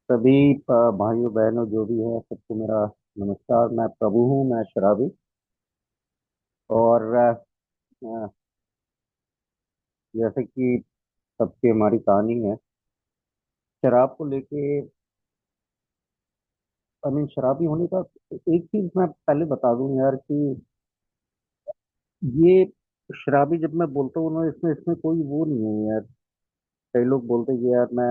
सभी भाइयों बहनों जो भी है सबको मेरा नमस्कार। मैं प्रभु हूँ, मैं शराबी। और जैसे कि सबकी हमारी कहानी है शराब को लेके। आई मीन शराबी होने का एक चीज मैं पहले बता दूं यार कि ये शराबी जब मैं बोलता हूँ ना, इसमें इसमें कोई वो नहीं है यार। कई लोग बोलते हैं कि यार मैं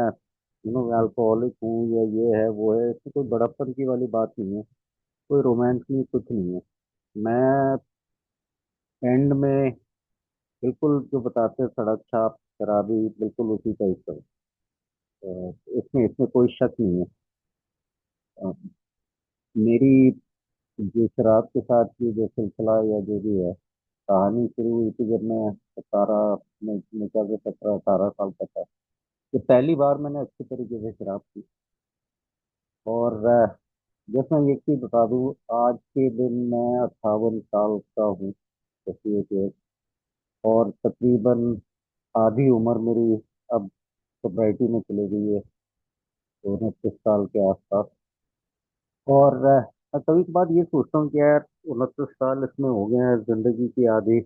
अल्कोहलिक हूँ या ये है वो है। इसमें कोई बड़प्पन की वाली बात नहीं है, कोई रोमांस नहीं, कुछ नहीं है। मैं एंड में बिल्कुल जो बताते हैं सड़क छाप शराबी, बिल्कुल उसी टाइप का है। इसमें इसमें कोई शक नहीं है। अ, मेरी जो शराब के साथ की जो सिलसिला या जो भी है कहानी शुरू हुई थी जब मैं 17 में निकल के 17-18 साल का था। तो पहली बार मैंने अच्छी तरीके से शराब पी। और जैसे मैं एक चीज बता दूं, आज के दिन मैं 58 साल का हूँ। जैसे कि और तकरीबन आधी उम्र मेरी अब सोसाइटी में चली गई है, 29 साल के आसपास। और कभी कभार ये सोचता हूँ कि यार 29 साल इसमें हो गए हैं, जिंदगी की आधी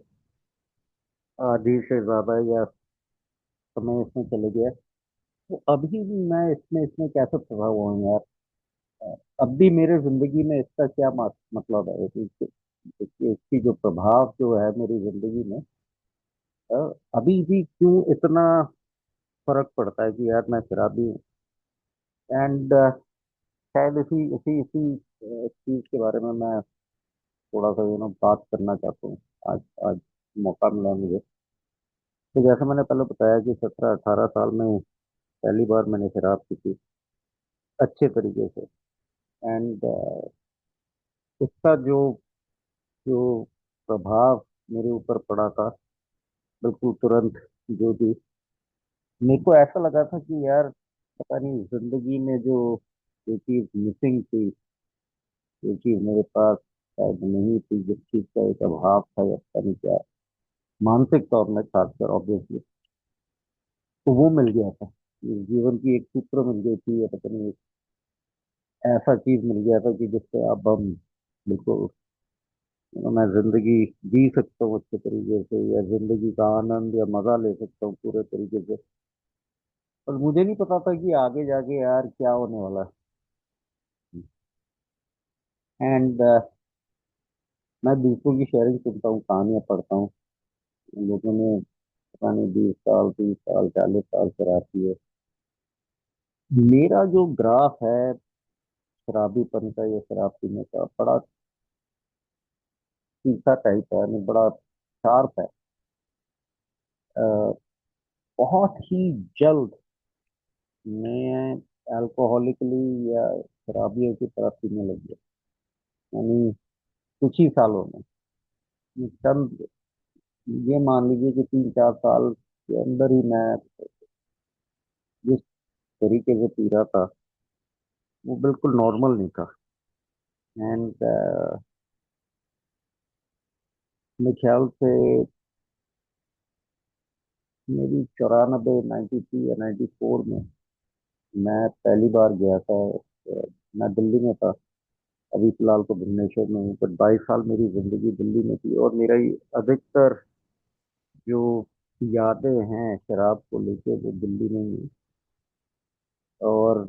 आधी से ज्यादा या समय इसमें चले गया। तो अभी भी मैं इसमें इसमें कैसे फंसा हुआ हूँ यार। अब भी मेरे जिंदगी में इसका क्या मतलब है इसकी जो प्रभाव जो है मेरी जिंदगी में, अ, अभी भी क्यों इतना फर्क पड़ता है कि यार मैं शराबी हूँ। एंड शायद इसी इसी इसी चीज के बारे में मैं थोड़ा सा बात करना चाहता हूँ। आज आज मौका मिला मुझे। तो जैसे मैंने पहले बताया कि 17-18 साल में पहली बार मैंने शराब पी थी अच्छे तरीके से। एंड उसका जो जो प्रभाव मेरे ऊपर पड़ा था, बिल्कुल तुरंत जो भी मेरे को ऐसा लगा था कि यार पता नहीं जिंदगी में जो चीज मिसिंग थी, जो चीज मेरे पास शायद नहीं थी, जिस चीज का एक अभाव था या पता नहीं क्या, मानसिक तौर में खासकर ऑब्वियसली, तो वो मिल गया था। इस जीवन की एक सूत्र मिल गई थी, या पता नहीं ऐसा चीज मिल गया था कि जिससे अब हम बिल्कुल मैं जिंदगी जी सकता हूँ अच्छे तरीके से, या जिंदगी का आनंद या मजा ले सकता हूँ पूरे तरीके से। पर मुझे नहीं पता था कि आगे जाके यार क्या होने वाला है। एंड मैं दूसरों की शेयरिंग सुनता हूँ, कहानियां पढ़ता हूँ। लोगों ने पता नहीं 20 साल 30 साल 40 साल शराब पी है। मेरा जो ग्राफ है शराबीपन का या शराब पीने का, बड़ा तीखा टाइप है, यानी बड़ा शार्प है। अ, बहुत ही जल्द मैं अल्कोहलिकली या शराबियों की तरफ पीने लग गया। यानी कुछ ही सालों में, चंद, ये मान लीजिए कि 3-4 साल के अंदर ही मैं जिस तरीके से पी रहा था वो बिल्कुल नॉर्मल नहीं था। एंड मेरे ख्याल से मेरी 94 93 या 94 में मैं पहली बार गया था। मैं दिल्ली में था, अभी फिलहाल तो भुवनेश्वर में हूँ, बट 22 साल मेरी जिंदगी दिल्ली में थी। और मेरा ही अधिकतर जो यादें हैं शराब को लेके वो दिल्ली में ही। और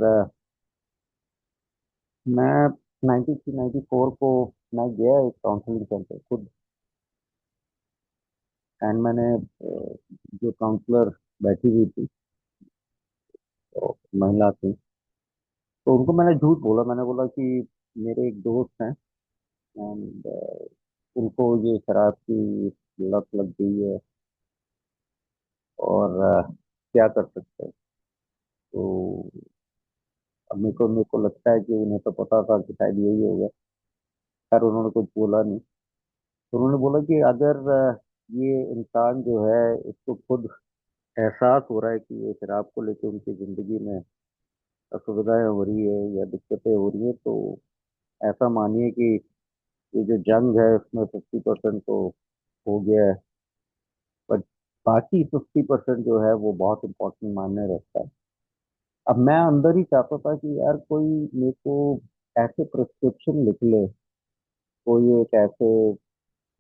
मैं 93 94 को मैं गया एक काउंसलिंग सेंटर खुद। एंड मैंने जो काउंसलर बैठी हुई थी, तो महिला थी, तो उनको मैंने झूठ बोला। मैंने बोला कि मेरे एक दोस्त हैं एंड उनको ये शराब की लत लग गई है, और क्या कर सकते हैं। तो अब मेरे को लगता है कि उन्हें तो पता था कि शायद यही होगा। खैर उन्होंने कुछ बोला नहीं। तो उन्होंने बोला कि अगर ये इंसान जो है इसको खुद एहसास हो रहा है कि ये शराब को लेकर उनकी जिंदगी में असुविधाएं हो रही है या दिक्कतें हो रही है, तो ऐसा मानिए कि ये जो जंग है उसमें 50% तो हो गया है, बट बाकी 50% जो है वो बहुत इम्पोर्टेंट मायने रखता है। अब मैं अंदर ही चाहता था कि यार कोई मेरे को ऐसे प्रिस्क्रिप्शन लिख ले, कोई एक ऐसे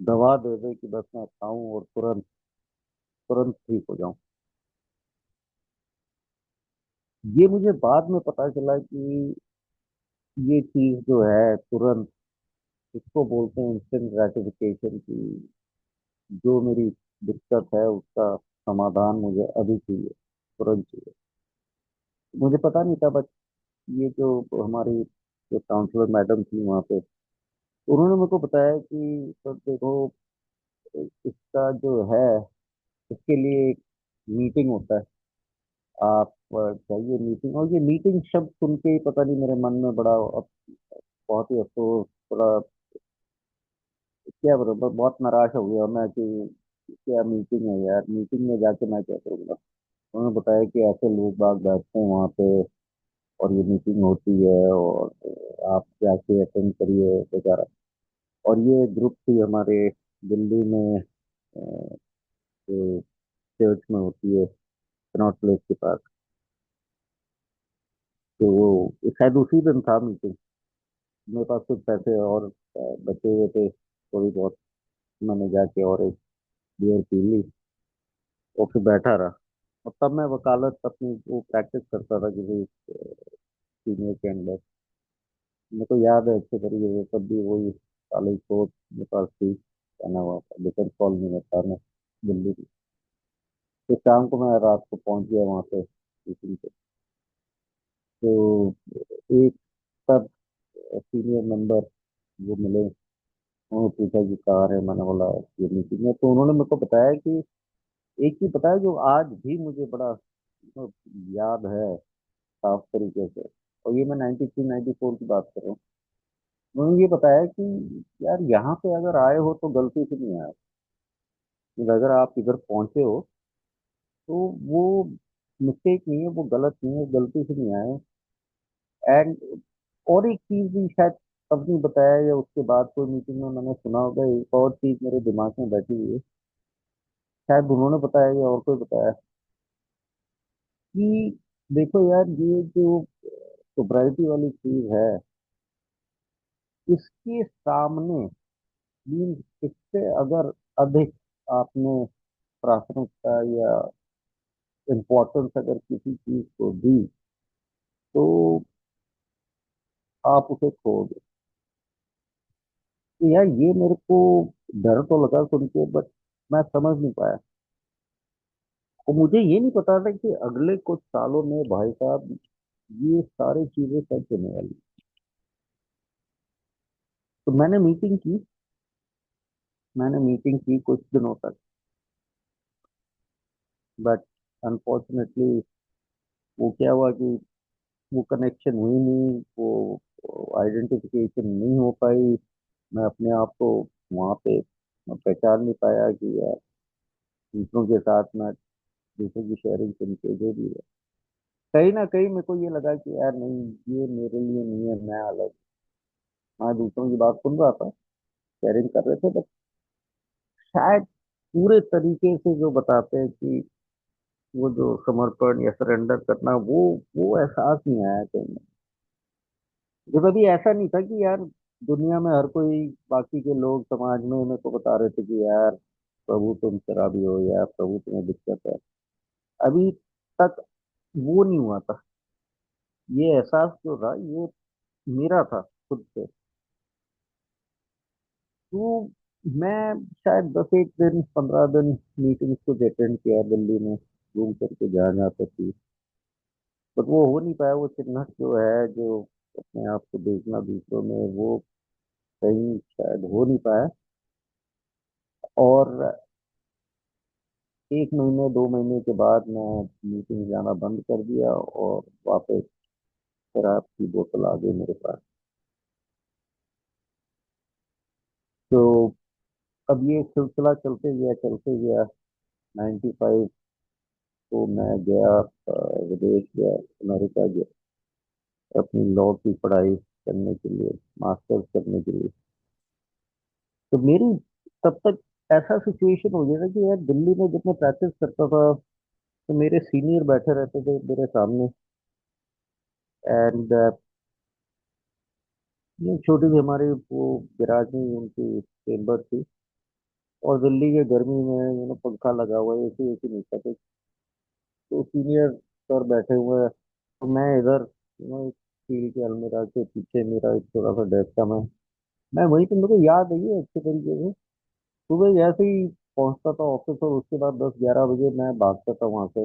दवा दे दे कि बस मैं खाऊं और तुरंत तुरंत ठीक हो जाऊं। ये मुझे बाद में पता चला कि ये चीज जो है तुरंत, इसको बोलते हैं इंस्टेंट ग्रेटिफिकेशन की। जो मेरी दिक्कत है उसका समाधान मुझे अभी चाहिए, तुरंत चाहिए। मुझे पता नहीं था, बट ये जो हमारी जो काउंसलर मैडम थी वहाँ पे, उन्होंने मेरे को बताया कि सर देखो, इसका जो है, इसके लिए एक मीटिंग होता है। आप चाहिए मीटिंग। और ये मीटिंग शब्द सुन के ही पता नहीं मेरे मन में बड़ा बहुत ही अफसोस, बड़ा क्या बराबर बहुत निराश हो गया मैं कि क्या मीटिंग है यार, मीटिंग में जाके मैं क्या करूँगा। उन्होंने बताया कि ऐसे लोग बाग बैठते हैं वहाँ पे और ये मीटिंग होती है, और आप जाके अटेंड करिए वगैरह। और ये ग्रुप थी हमारे दिल्ली में, जो चर्च में होती है, कनॉट प्लेस के पास। तो वो शायद उसी दिन था मीटिंग। मेरे पास कुछ पैसे और बचे हुए थे थोड़ी बहुत। मैंने जाके और एक बियर पी ली और फिर बैठा रहा। और तब मैं वकालत अपनी वो प्रैक्टिस करता था किसी सीनियर के अंदर। मेरे को याद है अच्छे तरीके से, तब भी वही कॉलेज कोर्ट मेरे पास थी, पहना हुआ था, डिफेंस कॉलोनी में था मैं, दिल्ली की। फिर शाम को मैं रात को पहुंच गया वहां पे मीटिंग पे। तो एक तब सीनियर मेंबर वो मिले। उन्होंने पूछा कि कहाँ है, मैंने बोला ये मीटिंग है। तो उन्होंने मेरे को बताया कि एक ही बताया जो आज भी मुझे बड़ा याद है साफ तरीके से। और ये मैं 93 94 की बात कर रहा हूँ। उन्होंने ये बताया कि यार यहाँ पे अगर आए हो तो गलती से नहीं आए। कि अगर आप इधर पहुंचे हो तो वो मिस्टेक नहीं है, वो गलत नहीं है, गलती से नहीं आए। एंड और एक चीज भी शायद तब नहीं बताया, या उसके बाद कोई मीटिंग में मैंने सुना होगा, एक और चीज मेरे दिमाग में बैठी हुई है। शायद उन्होंने बताया या और कोई बताया कि देखो यार, ये जो सोब्राइटी वाली चीज है, इसके सामने मीन्स इससे अगर अधिक आपने प्राथमिकता या इम्पोर्टेंस अगर किसी चीज को दी, तो आप उसे खो दो। तो यार ये मेरे को डर तो लगा सुन के, बट मैं समझ नहीं पाया। और मुझे ये नहीं पता था कि अगले कुछ सालों में भाई साहब ये सारी चीजें सच होने वाली। तो मैंने मीटिंग की कुछ दिनों तक, बट अनफॉर्चुनेटली वो क्या हुआ कि वो कनेक्शन हुई नहीं, वो आइडेंटिफिकेशन नहीं हो पाई। मैं अपने आप को वहाँ पे मैं पहचान नहीं पाया कि यार दूसरों के साथ मैं दूसरों की शेयरिंग सुन के जो भी है, कहीं ना कहीं मेरे को ये लगा कि यार नहीं, ये मेरे लिए नहीं है, मैं अलग। मैं दूसरों की बात सुन रहा था, शेयरिंग कर रहे थे, बट शायद पूरे तरीके से जो बताते हैं कि वो जो समर्पण या सरेंडर करना, वो एहसास नहीं आया कहीं। जब अभी ऐसा नहीं था कि यार दुनिया में हर कोई, बाकी के लोग समाज में मेरे को बता रहे थे कि यार प्रभु तुम शराबी हो, या प्रभु तुम्हें दिक्कत है। अभी तक वो नहीं हुआ था। ये एहसास जो था ये मेरा था खुद से। तो मैं शायद 10 एक दिन 15 दिन मीटिंग्स को अटेंड किया दिल्ली में, घूम करके जहाँ जहाँ तक थी। बट वो हो नहीं पाया, वो चिन्ह जो है, जो अपने आप को देखना दूसरों में, वो कहीं शायद हो नहीं पाया। और 1 महीने 2 महीने के बाद मैं मीटिंग जाना बंद कर दिया, और वापस शराब की बोतल आ गई मेरे पास। तो अब ये सिलसिला चलते गया 95 को मैं गया, विदेश गया, अमेरिका गया अपनी लॉ की पढ़ाई करने के लिए, मास्टर्स करने के लिए। तो मेरी तब तक ऐसा सिचुएशन हो गया था कि यार दिल्ली में जब मैं प्रैक्टिस करता था तो मेरे सीनियर बैठे रहते थे मेरे सामने, एंड ये छोटी सी हमारी वो गैराज में ही उनकी चेम्बर थी। और दिल्ली के गर्मी में पंखा लगा हुआ है, एसी एसी नहीं था। तो सीनियर सर बैठे हुए हैं, तो मैं इधर स्टील के अलमीरा के पीछे मेरा एक छोटा सा डेस्क था। मैं वहीं पे, मेरे को याद है ये अच्छे तरीके से। सुबह जैसे ही पहुंचता था ऑफिस, और उसके बाद 10-11 बजे मैं भागता था वहां से।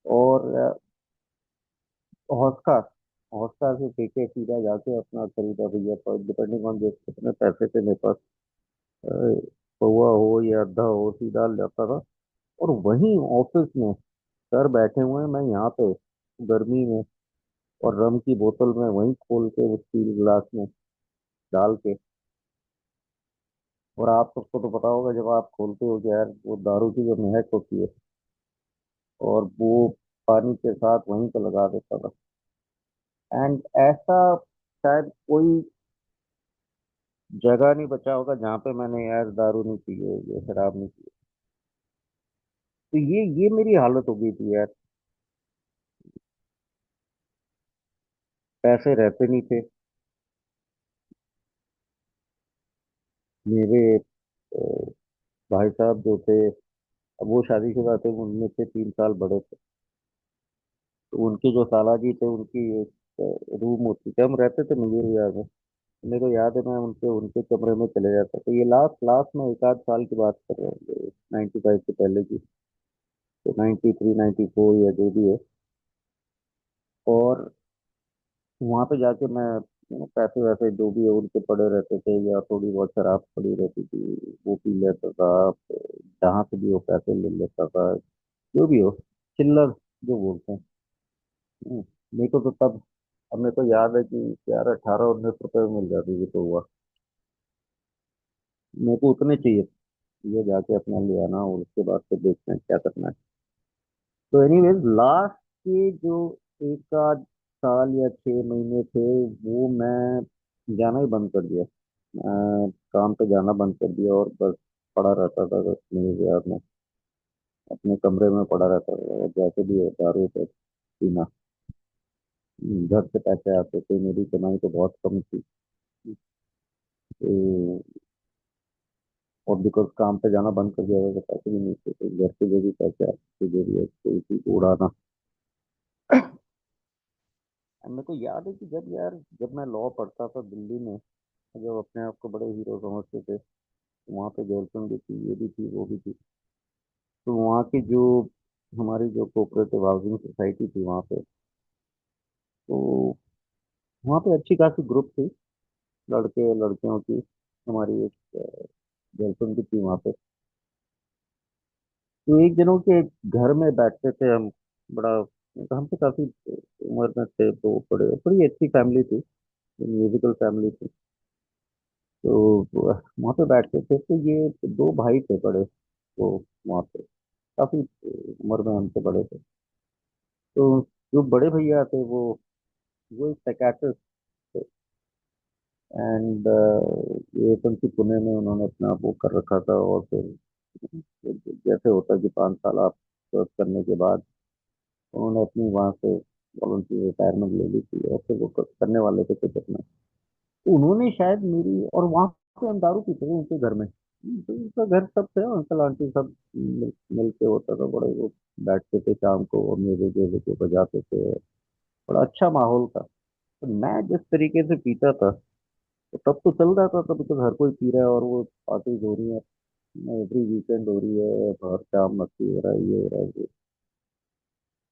और हौसका हौसका से फेंके सीधा जाके अपना खरीदा भैया, पर डिपेंडिंग ऑन जिस कितने पैसे थे मेरे पास, अ, पौवा हो या आधा हो, सीधा ले जाता था। और वहीं ऑफिस में सर बैठे हुए हैं, मैं यहाँ पे गर्मी में, और रम की बोतल में वहीं खोल के वो स्टील गिलास में डाल के। और आप सबको तो पता होगा, जब आप खोलते हो कि यार वो दारू की जो महक होती है, और वो पानी के साथ वहीं पे लगा देता था। एंड ऐसा शायद कोई जगह नहीं बचा होगा जहाँ पे मैंने यार दारू नहीं पी है या शराब नहीं पी है। तो ये मेरी हालत हो गई थी यार। पैसे रहते नहीं थे मेरे। अ, भाई साहब जो थे, अब वो शादीशुदा थे, उनमें से 3 साल बड़े थे। तो उनके जो साला जी थे, उनकी एक रूम होती थी, हम रहते थे मंदिर विहार में। मेरे को याद है, मैं उनके उनके कमरे में चले जाता। तो ये लास्ट लास्ट में 1 आध साल की बात कर रहा हूँ, 95 से पहले की। तो 93, 94 या जो भी है। और वहां पे जाके मैं पैसे वैसे जो भी है उनके पड़े रहते थे, या थोड़ी बहुत शराब पड़ी रहती थी, वो पी लेता था। जहाँ से भी वो पैसे ले लेता था, जो भी हो, चिल्लर जो बोलते हैं। हम्म, मेरे को तो तब, अब मेरे को याद है कि यार 18-19 रुपए में मिल जाती थी, तो हुआ मेरे को उतने चाहिए। ये जाके अपना ले आना, और उसके बाद फिर देखते हैं क्या करना है। तो एनीवेज, लास्ट के जो एक आध साल या 6 महीने थे, वो मैं जाना ही बंद कर दिया। काम पे जाना बंद कर दिया, और बस पड़ा रहता था बस मेरे यार में, अपने कमरे में पड़ा रहता था। और जैसे भी हो, दारू पे पीना। घर से पैसे आते थे, मेरी कमाई तो बहुत कम थी। तो और बिकॉज काम पे जाना बंद कर दिया था, तो पैसे भी नहीं थे, तो घर से जो भी पैसे आते थे, जो भी है, तो उसी को उड़ाना। And मेरे को याद है कि जब मैं लॉ पढ़ता था दिल्ली में, जब अपने आप को बड़े हीरो समझते थे, वहाँ पे गर्लफ्रेंड भी थी, ये भी थी, वो भी थी। तो वहाँ की जो हमारी जो कोऑपरेटिव हाउसिंग सोसाइटी थी वहाँ पे, तो वहाँ पे अच्छी खासी ग्रुप थी, लड़के लड़कियों की। हमारी एक गर्लफ्रेंड भी थी वहाँ पे। तो एक दिनों के घर में बैठते थे हम, बड़ा, हमसे काफी उम्र में थे, तो बड़े बड़ी अच्छी फैमिली थी, म्यूजिकल फैमिली थी। तो वहाँ पे बैठते थे, तो ये दो भाई थे बड़े, तो वहाँ पे काफी उम्र में हमसे बड़े थे। तो जो बड़े भैया थे, वो एक साइकेट्रिस्ट थे। एंड ये एफएमसी पुणे में उन्होंने अपना वो कर रखा था। और फिर जैसे होता है कि 5 साल आप सर्व करने के बाद उन्होंने अपनी वहाँ से वॉलंटरी रिटायरमेंट ले ली थी, और फिर वो करने वाले थे कुछ अपना। तो उन्होंने शायद मेरी, और वहाँ पे हम दारू पीते थे उनके घर में। तो उनका घर सब थे, अंकल आंटी सब मिल के होता था, बड़े वो बैठते थे शाम को, और म्यूजिक व्यूजिक बजाते थे। बड़ा अच्छा माहौल था। तो मैं जिस तरीके से पीता था, तो तब तो चल रहा था, तब तो हर कोई पी रहा है, और वो पार्टीज हो रही है, एवरी वीकेंड हो रही है, हर शाम मस्ती हो रहा है, ये हो रहा है वो।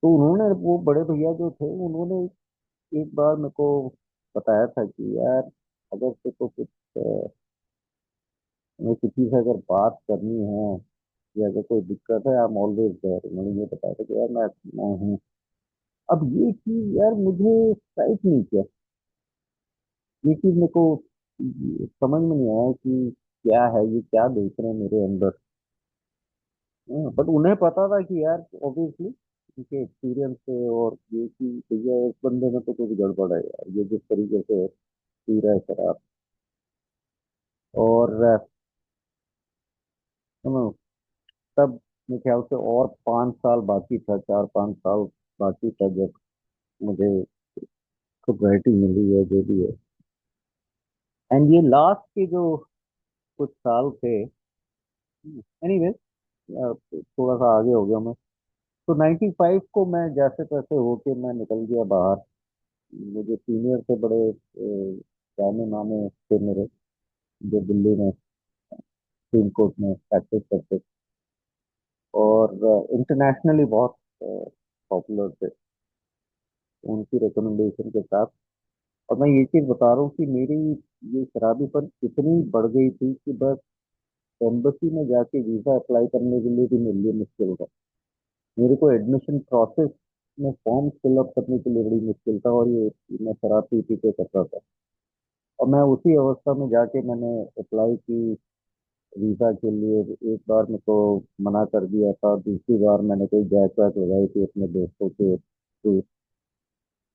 तो उन्होंने, वो बड़े भैया जो थे, उन्होंने एक बार मेरे को बताया था कि यार, अगर तेरे को कुछ किसी से अगर बात करनी है, या अगर कोई दिक्कत है, आई एम ऑलवेज देयर। उन्होंने ये बताया था कि यार मैं हूँ। अब ये चीज यार मुझे स्ट्राइक नहीं किया। ये चीज मेरे को समझ में नहीं आया कि क्या है ये, क्या देख रहे हैं मेरे अंदर। बट उन्हें पता था कि यार ऑब्वियसली उनके एक्सपीरियंस से, और ये कि भैया इस बंदे में तो कुछ गड़बड़ है यार, ये जिस तरीके से पी रहा है शराब। और सुनो, तब मेरे ख्याल से और 5 साल बाकी था, 4-5 साल बाकी था, जब मुझे सोसाइटी मिली है जो भी है। एंड ये लास्ट के जो कुछ साल थे, एनीवे, थोड़ा सा आगे हो गया मैं। तो 95 को मैं जैसे तैसे होके मैं निकल गया बाहर। मुझे सीनियर से बड़े जाने माने थे मेरे, जो दिल्ली में सुप्रीम कोर्ट में प्रैक्टिस करते थे, और इंटरनेशनली बहुत पॉपुलर थे उनकी रिकमेंडेशन के साथ। और मैं ये चीज़ बता रहा हूँ कि मेरी ये शराबीपन इतनी बढ़ गई थी कि बस एम्बसी में जाके वीज़ा अप्लाई करने के लिए भी मेरे लिए मुश्किल था। मेरे को एडमिशन प्रोसेस में फॉर्म फिलअप करने के लिए बड़ी मुश्किल था, और ये मैं शराब पी पी के करता था। और मैं उसी अवस्था में जाके मैंने अप्लाई की वीज़ा के लिए। एक बार मेरे को मना कर दिया था, दूसरी बार मैंने कोई जैक वैक लगाई थी अपने दोस्तों के थ्रू।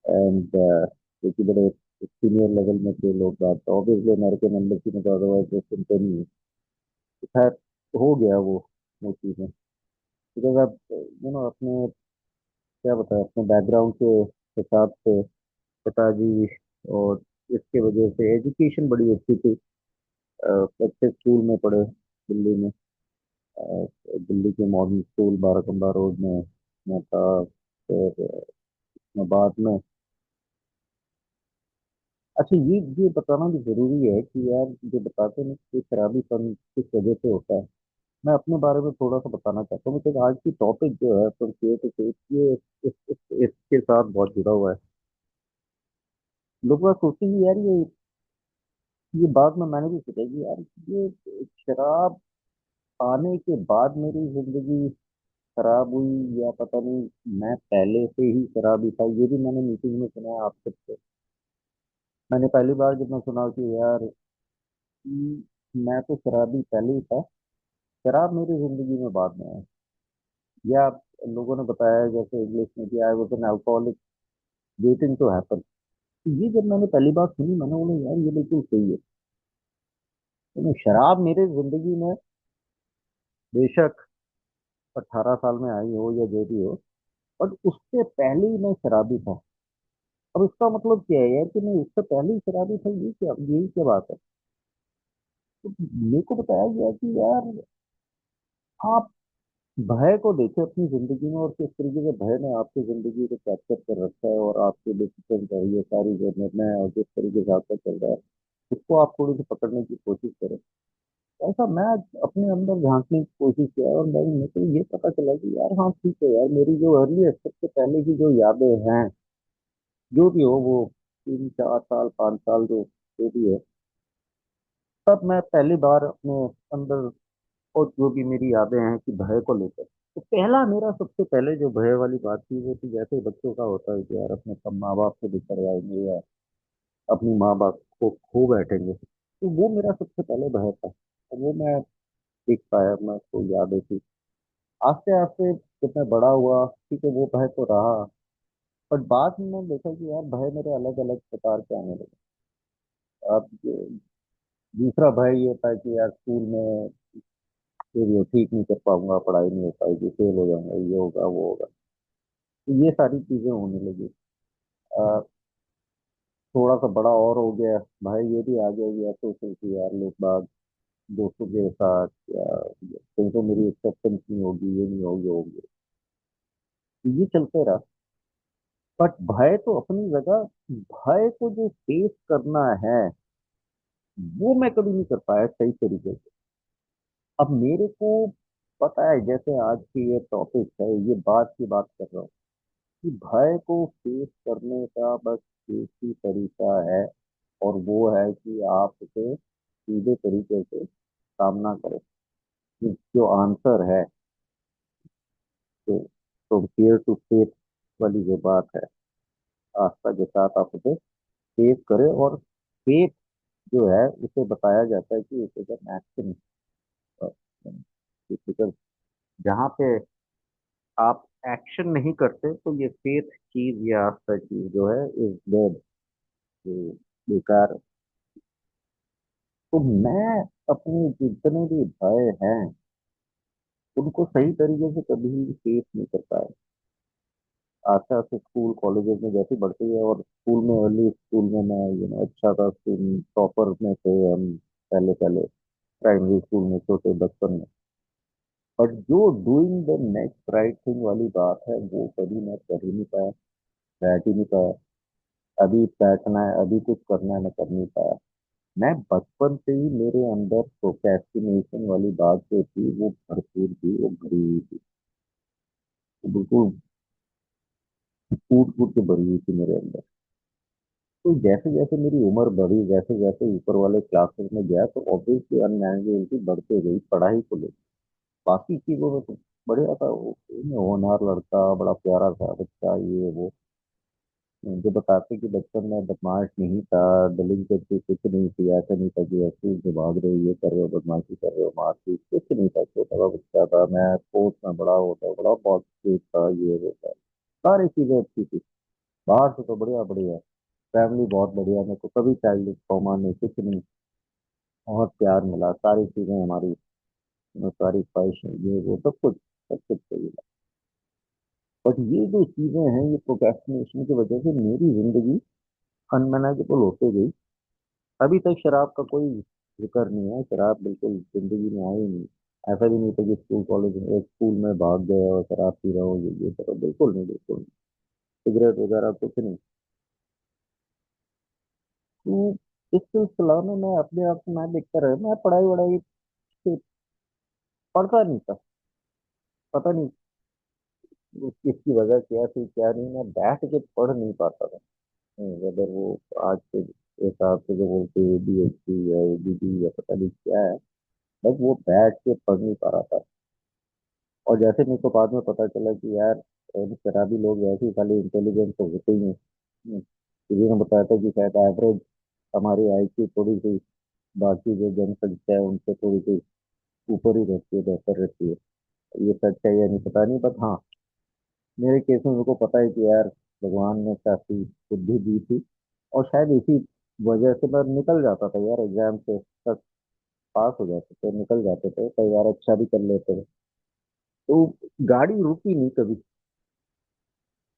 एंड क्योंकि बड़े सीनियर लेवल में थे लोग, बात ऑब्वियसली अमेरिकन एम्बेसी में तो अदरवाइज वो सुनते नहीं है। तो खैर, हो गया वो चीज़ें। बिकॉज आप अपने क्या बताएं, अपने बैकग्राउंड के हिसाब से पिताजी, और इसके वजह से एजुकेशन बड़ी अच्छी थी। अच्छे स्कूल में पढ़े दिल्ली में। दिल्ली के मॉडर्न स्कूल बाराकंबा रोड में मैं था। फिर मैं बाद में, अच्छा, ये बताना भी जरूरी है कि यार, जो बताते हैं कि शराबीपन किस वजह से होता है, मैं अपने बारे में थोड़ा सा बताना चाहता हूँ। मुझे आज की टॉपिक जो है फ्रॉम फेयर टू फेथ, ये इसके साथ बहुत जुड़ा हुआ है। लोग बात सोचते हैं कि यार, ये बात मैंने भी सोचा कि यार, ये शराब आने के बाद मेरी जिंदगी खराब हुई, या पता नहीं मैं पहले से ही शराबी था। ये भी मैंने मीटिंग में सुना है आप सबसे। मैंने पहली बार जब मैं सुना कि यार, मैं तो शराबी पहले ही था, शराब मेरी जिंदगी में बाद में है। या लोगों ने बताया जैसे इंग्लिश में कि I was an alcoholic waiting to happen. ये जब मैंने पहली बार सुनी, मैंने बोला यार, ये बिल्कुल सही है। तो शराब मेरे जिंदगी में बेशक 18 साल में आई हो या जो भी हो, बट उससे पहले ही मैं शराबी था। अब इसका मतलब क्या है यार, कि मैं उससे पहले ही शराबी था, ये क्या, यही क्या बात है। तो मेरे को बताया गया कि यार, आप भय को देखें अपनी जिंदगी में, और किस तरीके से भय ने आपकी जिंदगी को कैप्चर कर रखा है, और आपके डिसीजन है, ये सारी जो निर्णय है और जिस तरीके से आपका चल रहा है, उसको आप थोड़ी सी पकड़ने की कोशिश करें। ऐसा मैं अपने अंदर झांकने की कोशिश किया, और मेरे को ये पता चला कि यार, हाँ ठीक है यार, मेरी जो अर्ली सबसे पहले की जो यादें हैं, जो भी हो वो 3 4 साल 5 साल जो भी है, तब मैं पहली बार अपने अंदर, और जो भी मेरी यादें हैं कि भय को लेकर, तो पहला मेरा सबसे पहले जो भय वाली बात थी, वो थी जैसे बच्चों का होता है कि यार, अपने सब माँ बाप से बिछड़ जाएंगे, या अपनी माँ बाप को खो बैठेंगे। तो वो मेरा सबसे पहले भय था, और वो मैं देख पाया, मैं उसको याद थी। आस्ते आस्ते जब मैं बड़ा हुआ, ठीक है, वो भय तो रहा, बट बाद में मैंने देखा कि यार, भय मेरे अलग अलग प्रकार के आने लगे। अब दूसरा भय ये था कि यार, स्कूल में फिर ये ठीक नहीं कर पाऊंगा, पढ़ाई नहीं हो पाएगी, फेल हो जाऊंगा, ये होगा वो होगा। तो ये सारी चीजें होने लगी। आ, थोड़ा सा बड़ा और हो गया, भाई ये भी आ गया कि यार, तो कि यार, लोग बाग दोस्तों के साथ, या कहीं तो मेरी एक्सेप्टेंस नहीं होगी, ये नहीं होगी, होगी। तो ये चलते रहा। बट भय तो अपनी जगह, भय को जो फेस करना है, वो मैं कभी नहीं कर पाया सही तरीके से। अब मेरे को पता है, जैसे आज की ये टॉपिक है, ये बात की बात कर रहा हूँ, कि भय को फेस करने का बस एक ही तरीका है, और वो है कि आप उसे सीधे तरीके से सामना करें। कि जो आंसर है, तो फियर टू फेथ वाली जो बात है, आस्था के साथ आप उसे फेस करें। और फेथ जो है, उसे बताया जाता है कि it is an action. Because जहाँ पे आप एक्शन नहीं करते, तो ये फेथ चीज या आस्था चीज जो है, इज डेड, बेकार। तो मैं अपने जितने भी भय हैं, उनको सही तरीके से कभी फेस नहीं कर पाया। आस्ते आस्ते स्कूल कॉलेजेस में जैसे बढ़ती है, और स्कूल में अर्ली स्कूल में मैं अच्छा था, टॉपर में थे हम पहले पहले प्राइमरी स्कूल में छोटे बचपन में। बट जो doing the next right thing वाली बात है वो कभी मैं कर ही नहीं पाया, बैठ ही नहीं पाया। अभी बैठना है, अभी कुछ करना है, मैं कर नहीं पाया। मैं बचपन से ही मेरे अंदर प्रोक्रेस्टिनेशन वाली बात जो थी वो भरपूर थी, वो भरी हुई थी, वो बिल्कुल कूट कूट के भरी हुई थी मेरे अंदर। तो जैसे जैसे मेरी उम्र बढ़ी, जैसे जैसे ऊपर वाले क्लासेस में गया, तो ऑब्वियसली अनमैनेजेबिलिटी बढ़ते गई पढ़ाई को लेकर। बाकी चीजों में तो बढ़िया था, वो होनहार लड़का, बड़ा प्यारा था बच्चा, ये वो। मुझे बताते कि बचपन में बदमाश नहीं था, डेलिंक्वेंसी कुछ नहीं थी, ऐसा नहीं था कि स्कूल से भाग रहे हो, ये कर रहे हो, बदमाशी कर रहे हो, मारपीट कुछ नहीं था, छोटा सा बच्चा था मैं, स्पोर्ट्स में बड़ा होता, बड़ा बहुत तेज था, ये वो था, सारी चीजें अच्छी थी। बाहर से तो बढ़िया बढ़िया, फैमिली बहुत बढ़िया, मेरे को कभी चाइल्ड ट्रॉमा नहीं, कुछ नहीं। बहुत प्यार मिला, सारी चीजें हमारी, सारी ख्वाहिशें, ये वो सब कुछ सही है। बट ये जो चीजें हैं, ये प्रोक्रेस्टिनेशन की वजह से मेरी जिंदगी अनमैनेजेबल होते गई। अभी तक शराब का कोई जिक्र नहीं है, शराब बिल्कुल जिंदगी में आई नहीं। ऐसा भी नहीं था कि स्कूल कॉलेज में, एक स्कूल में भाग गए और शराब पी रहा हूँ, ये करो, बिल्कुल नहीं, बिल्कुल नहीं। सिगरेट वगैरह कुछ नहीं। तो इस सिलसिला में मैं अपने आप को मैं देखता रहा, मैं पढ़ाई वढ़ाई से पढ़ता नहीं था, पता नहीं इसकी वजह क्या थी क्या नहीं, मैं बैठ के पढ़ नहीं पाता था। अगर वो आज के हिसाब से जो बोलते हैं ADHD या ADD या पता नहीं क्या है, बस वो बैठ के पढ़ नहीं पा रहा था। और जैसे मेरे को बाद में पता चला कि यार शराबी लोग वैसे ही खाली इंटेलिजेंट तो होते ही हैं। किसी ने बताया था कि शायद एवरेज हमारी IQ थोड़ी सी बाकी जो जनसंख्या है उनसे थोड़ी सी ऊपर ही रहती है, बेहतर रहती है। ये सच है या नहीं पता नहीं, बट हाँ, मेरे केस में मेरे को पता है कि यार भगवान ने काफी बुद्धि दी थी, और शायद इसी वजह से मैं निकल जाता था यार, एग्जाम से तक पास हो जाते थे, निकल जाते थे, कई बार अच्छा भी कर लेते थे। तो गाड़ी रुकी नहीं कभी।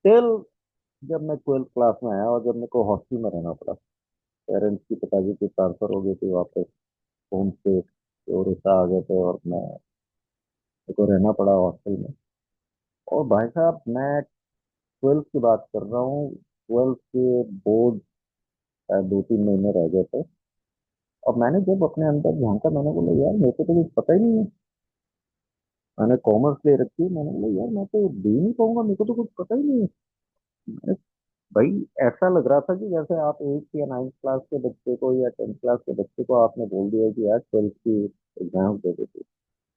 टिल जब मैं 12th क्लास में आया और जब मेरे को हॉस्टल में रहना पड़ा, पेरेंट्स की, पिताजी की ट्रांसफर हो गई थी वापस होम से, तो उड़ीसा आ गए थे और मेरे को रहना पड़ा हॉस्टल में। और भाई साहब, मैं 12th की बात कर रहा हूँ, 12th के बोर्ड 2-3 महीने रह गए थे। और मैंने जब अपने अंदर झांका, मैंने बोला यार मेरे को तो कुछ पता ही नहीं है। मैंने कॉमर्स ले रखी है, मैंने बोला यार मैं तो दे नहीं पाऊंगा, मेरे को तो कुछ पता ही नहीं है। मैंने भाई, ऐसा लग रहा था कि जैसे आप 8th या 9th क्लास के बच्चे को या 10th क्लास के बच्चे को आपने बोल दिया कि यार 12th की एग्जाम दे देते।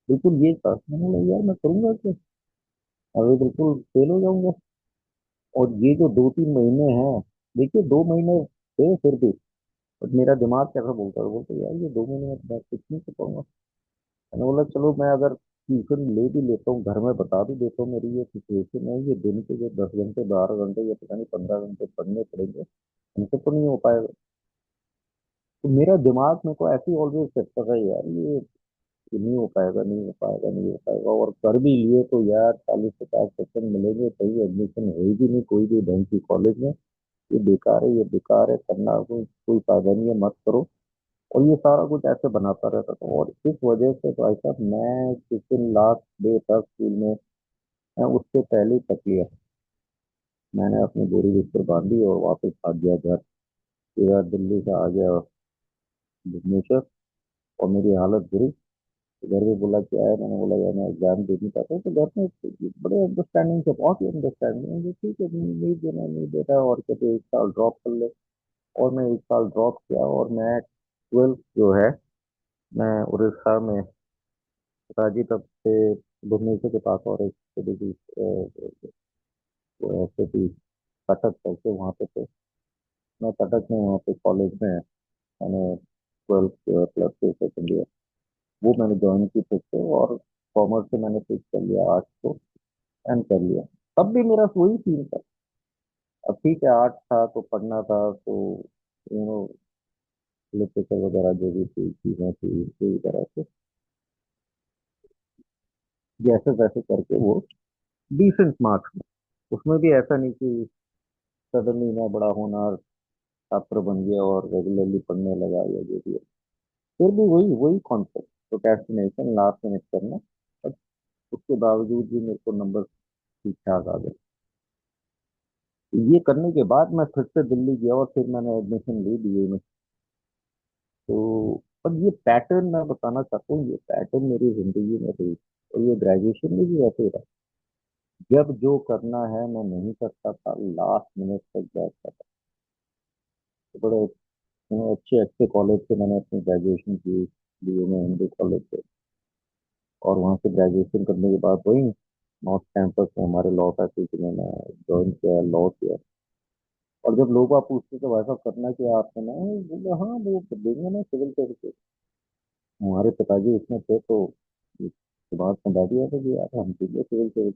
बिल्कुल ये था, मैंने बोला यार मैं करूंगा क्या, अभी बिल्कुल फेल हो जाऊंगा। और ये जो 2-3 महीने हैं, देखिए 2 महीने थे फिर भी, बट मेरा दिमाग कैसा बोलता है, बोलता है यार ये 2 महीने में मैं कुछ नहीं कर पाऊंगा। मैंने बोला चलो मैं अगर ट्यूशन ले भी लेता हूँ, घर में बता भी देता हूँ मेरी ये सिचुएशन है, ये दिन के जो 10 घंटे 12 घंटे या पता नहीं 15 घंटे पढ़ने पड़ेंगे, हमसे तो नहीं हो पाएगा। तो मेरा दिमाग मेरे को ऐसे ही ऑलवेज करता था यार, ये नहीं हो पाएगा, नहीं हो पाएगा, नहीं हो पाएगा, और कर भी लिए तो यार 40-50% मिलेंगे, कहीं एडमिशन होगी नहीं कोई भी ढंग की कॉलेज में, ये बेकार है, ये बेकार है, करना कोई कोई फायदा नहीं है, मत करो। और ये सारा कुछ ऐसे बनाता रहता था, और इस वजह से भाई साहब मैं जिस दिन लास्ट डे था स्कूल में, मैं उससे पहले ही तक लिया, मैंने अपनी बोरी बिस्तर बांधी और वापस भाग गया घर। फिर यार दिल्ली से आ गया भुवनेश्वर, और मेरी हालत बुरी। तो घर में बोला क्या है, मैंने बोला यार मैं एग्जाम दे नहीं पाता, तो घर में बड़े अंडरस्टैंडिंग से, बहुत ही अंडरस्टैंडिंग है, ठीक है नहीं नहीं देना, नहीं देना, और कहते 1 साल ड्रॉप कर ले। और मैं 1 साल ड्रॉप किया, और मैं 12th जो है, मैं उड़ीसा में, पिताजी तब से भुवनेश्वर के पास और एक छोटी सी सिटी कटक करके वहाँ पे थे। मैं कटक में वहाँ पे कॉलेज में मैंने 12th प्लस 2 सेकेंड ईयर वो मैंने ज्वाइन की फिर से, और कॉमर्स से मैंने पिक कर लिया आर्ट्स को, एंड कर लिया। तब भी मेरा वही सीन था। अब ठीक है, आर्ट्स था तो पढ़ना था, तो यू नो लिटरेचर वगैरह जो भी थी चीजें थी इसी तरह से जैसे तैसे करके वो डिसेंट मार्क्स में। उसमें भी ऐसा नहीं कि सडनली मैं बड़ा होनहार छात्र बन गया और रेगुलरली पढ़ने लगा या जो भी है। फिर भी वही वही कॉन्सेप्ट, प्रोक्रेस्टिनेशन, लास्ट मिनट करना। बट उसके बावजूद भी मेरे को नंबर ठीक ठाक आ गए। तो ये करने के बाद मैं फिर से दिल्ली गया और फिर मैंने एडमिशन ले ली में। तो पर ये पैटर्न मैं बताना चाहता हूँ, ये पैटर्न मेरी जिंदगी में रही और ये ग्रेजुएशन में भी ऐसे ही रहा। जब जो करना है मैं नहीं करता था, लास्ट मिनट तक बैठता था। तो बड़े अच्छे अच्छे कॉलेज से मैंने अपनी ग्रेजुएशन की, बीए में हिंदू कॉलेज से। और वहाँ से ग्रेजुएशन करने के बाद वही नॉर्थ कैंपस में हमारे लॉ फैकल्टी में मैं ज्वाइन किया, लॉ किया। और जब लोग आप पूछते तो वैसा करना क्या आपने, मैं बोला हाँ वो कर देंगे ना सिविल सर्विसेज। हमारे पिताजी इसमें थे तो दिमाग में बैठ गया था कि यार हम देंगे सिविल सर्विस।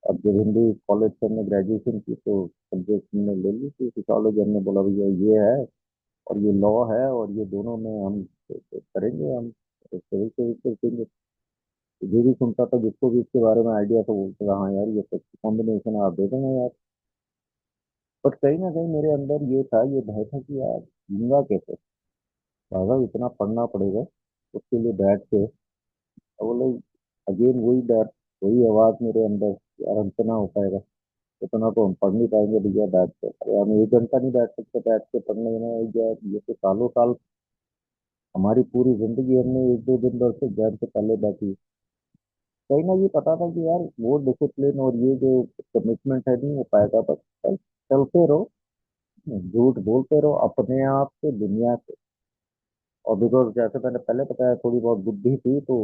अब जब हिंदी कॉलेज से हमने ग्रेजुएशन की तो सब्जेक्ट हमने ले ली थी सोशियोलॉजी। हमने बोला भैया ये है और ये लॉ है और ये दोनों में हम करेंगे, हम सिविल सर्विस देंगे। तो जो भी सुनता था, जिसको भी इसके बारे में आइडिया था, वो बोलता था हाँ यार ये सब कॉम्बिनेशन आप दे देंगे यार। बट कहीं ना कहीं मेरे अंदर ये था, ये भय था कि यार दूंगा कैसे, दादा इतना पढ़ना पड़ेगा उसके लिए बैठ के। अब बोले अगेन वही डर, वही आवाज मेरे अंदर, यार हमसे ना हो पाएगा, इतना तो हम पढ़ नहीं पाएंगे भैया बैठ के। अरे हम 1 घंटा नहीं बैठ सकते बैठ के पढ़ने में यार, ये तो सालों साल, हमारी पूरी जिंदगी हमने 1 2 दिन भर से एग्जाम से पहले बैठी। कहीं ना ये पता था कि यार वो डिसिप्लिन और ये जो कमिटमेंट है नहीं हो पाएगा। बस चलते रहो, झूठ बोलते रहो अपने आप से, दुनिया से। और बिकॉज जैसे मैंने पहले बताया थोड़ी बहुत बुद्धि थी, तो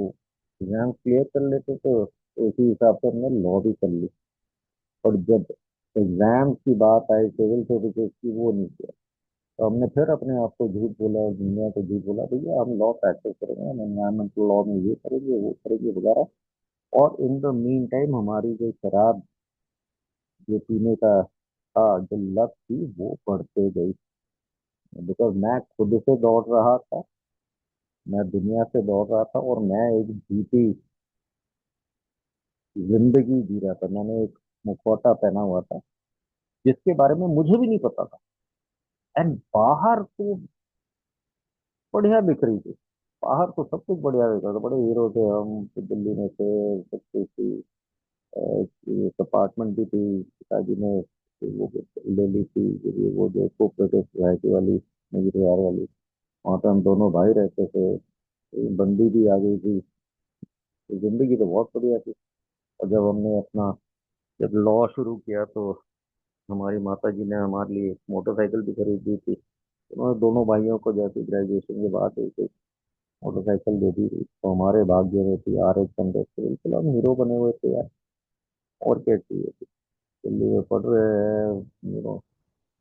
एग्जाम क्लियर कर लेते तो इसी हिसाब से हमने लॉ भी कर ली। और जब एग्जाम की बात आई सिविल सर्विसेज की, वो नहीं किया। तो हमने फिर अपने आप को झूठ बोला और दुनिया को झूठ बोला भैया हम लॉ प्रैक्टिस करेंगे, हम एनवायरमेंटल लॉ में ये करेंगे वो करेंगे वगैरह। और इन द मीन टाइम हमारी जो शराब जो पीने का था, जो लत थी, वो बढ़ते गई। बिकॉज मैं खुद से दौड़ रहा था, मैं दुनिया से दौड़ रहा था और मैं एक जीती जिंदगी जी रहा था। मैंने एक मुखौटा पहना हुआ था जिसके बारे में मुझे भी नहीं पता था। एंड बाहर तो बढ़िया दिख रही थी, बाहर तो सब कुछ बढ़िया दिख रहा था, बड़े हीरो थे हम तो, दिल्ली में थे, सब कुछ थी। अपार्टमेंट भी थी, पिताजी ने वो ले ली थी, वो जो कोऑपरेटिव सोसाइटी वाली नगीरवार वाली। वहाँ पे हम दोनों भाई रहते थे। बंदी भी आ गई थी। तो जिंदगी तो बहुत बढ़िया थी। और जब हमने अपना जब लॉ शुरू किया तो हमारी माता जी ने हमारे लिए एक मोटरसाइकिल भी खरीद दी थी। उन्होंने दोनों भाइयों को जैसे ग्रेजुएशन के बाद एक एक मोटरसाइकिल दे दी थी, तो हमारे भाग्य में थी RX 100। तो बिल्कुल हम हीरो बने हुए थे यार, और क्या चाहिए। दिल्ली में पढ़ रहे हैं,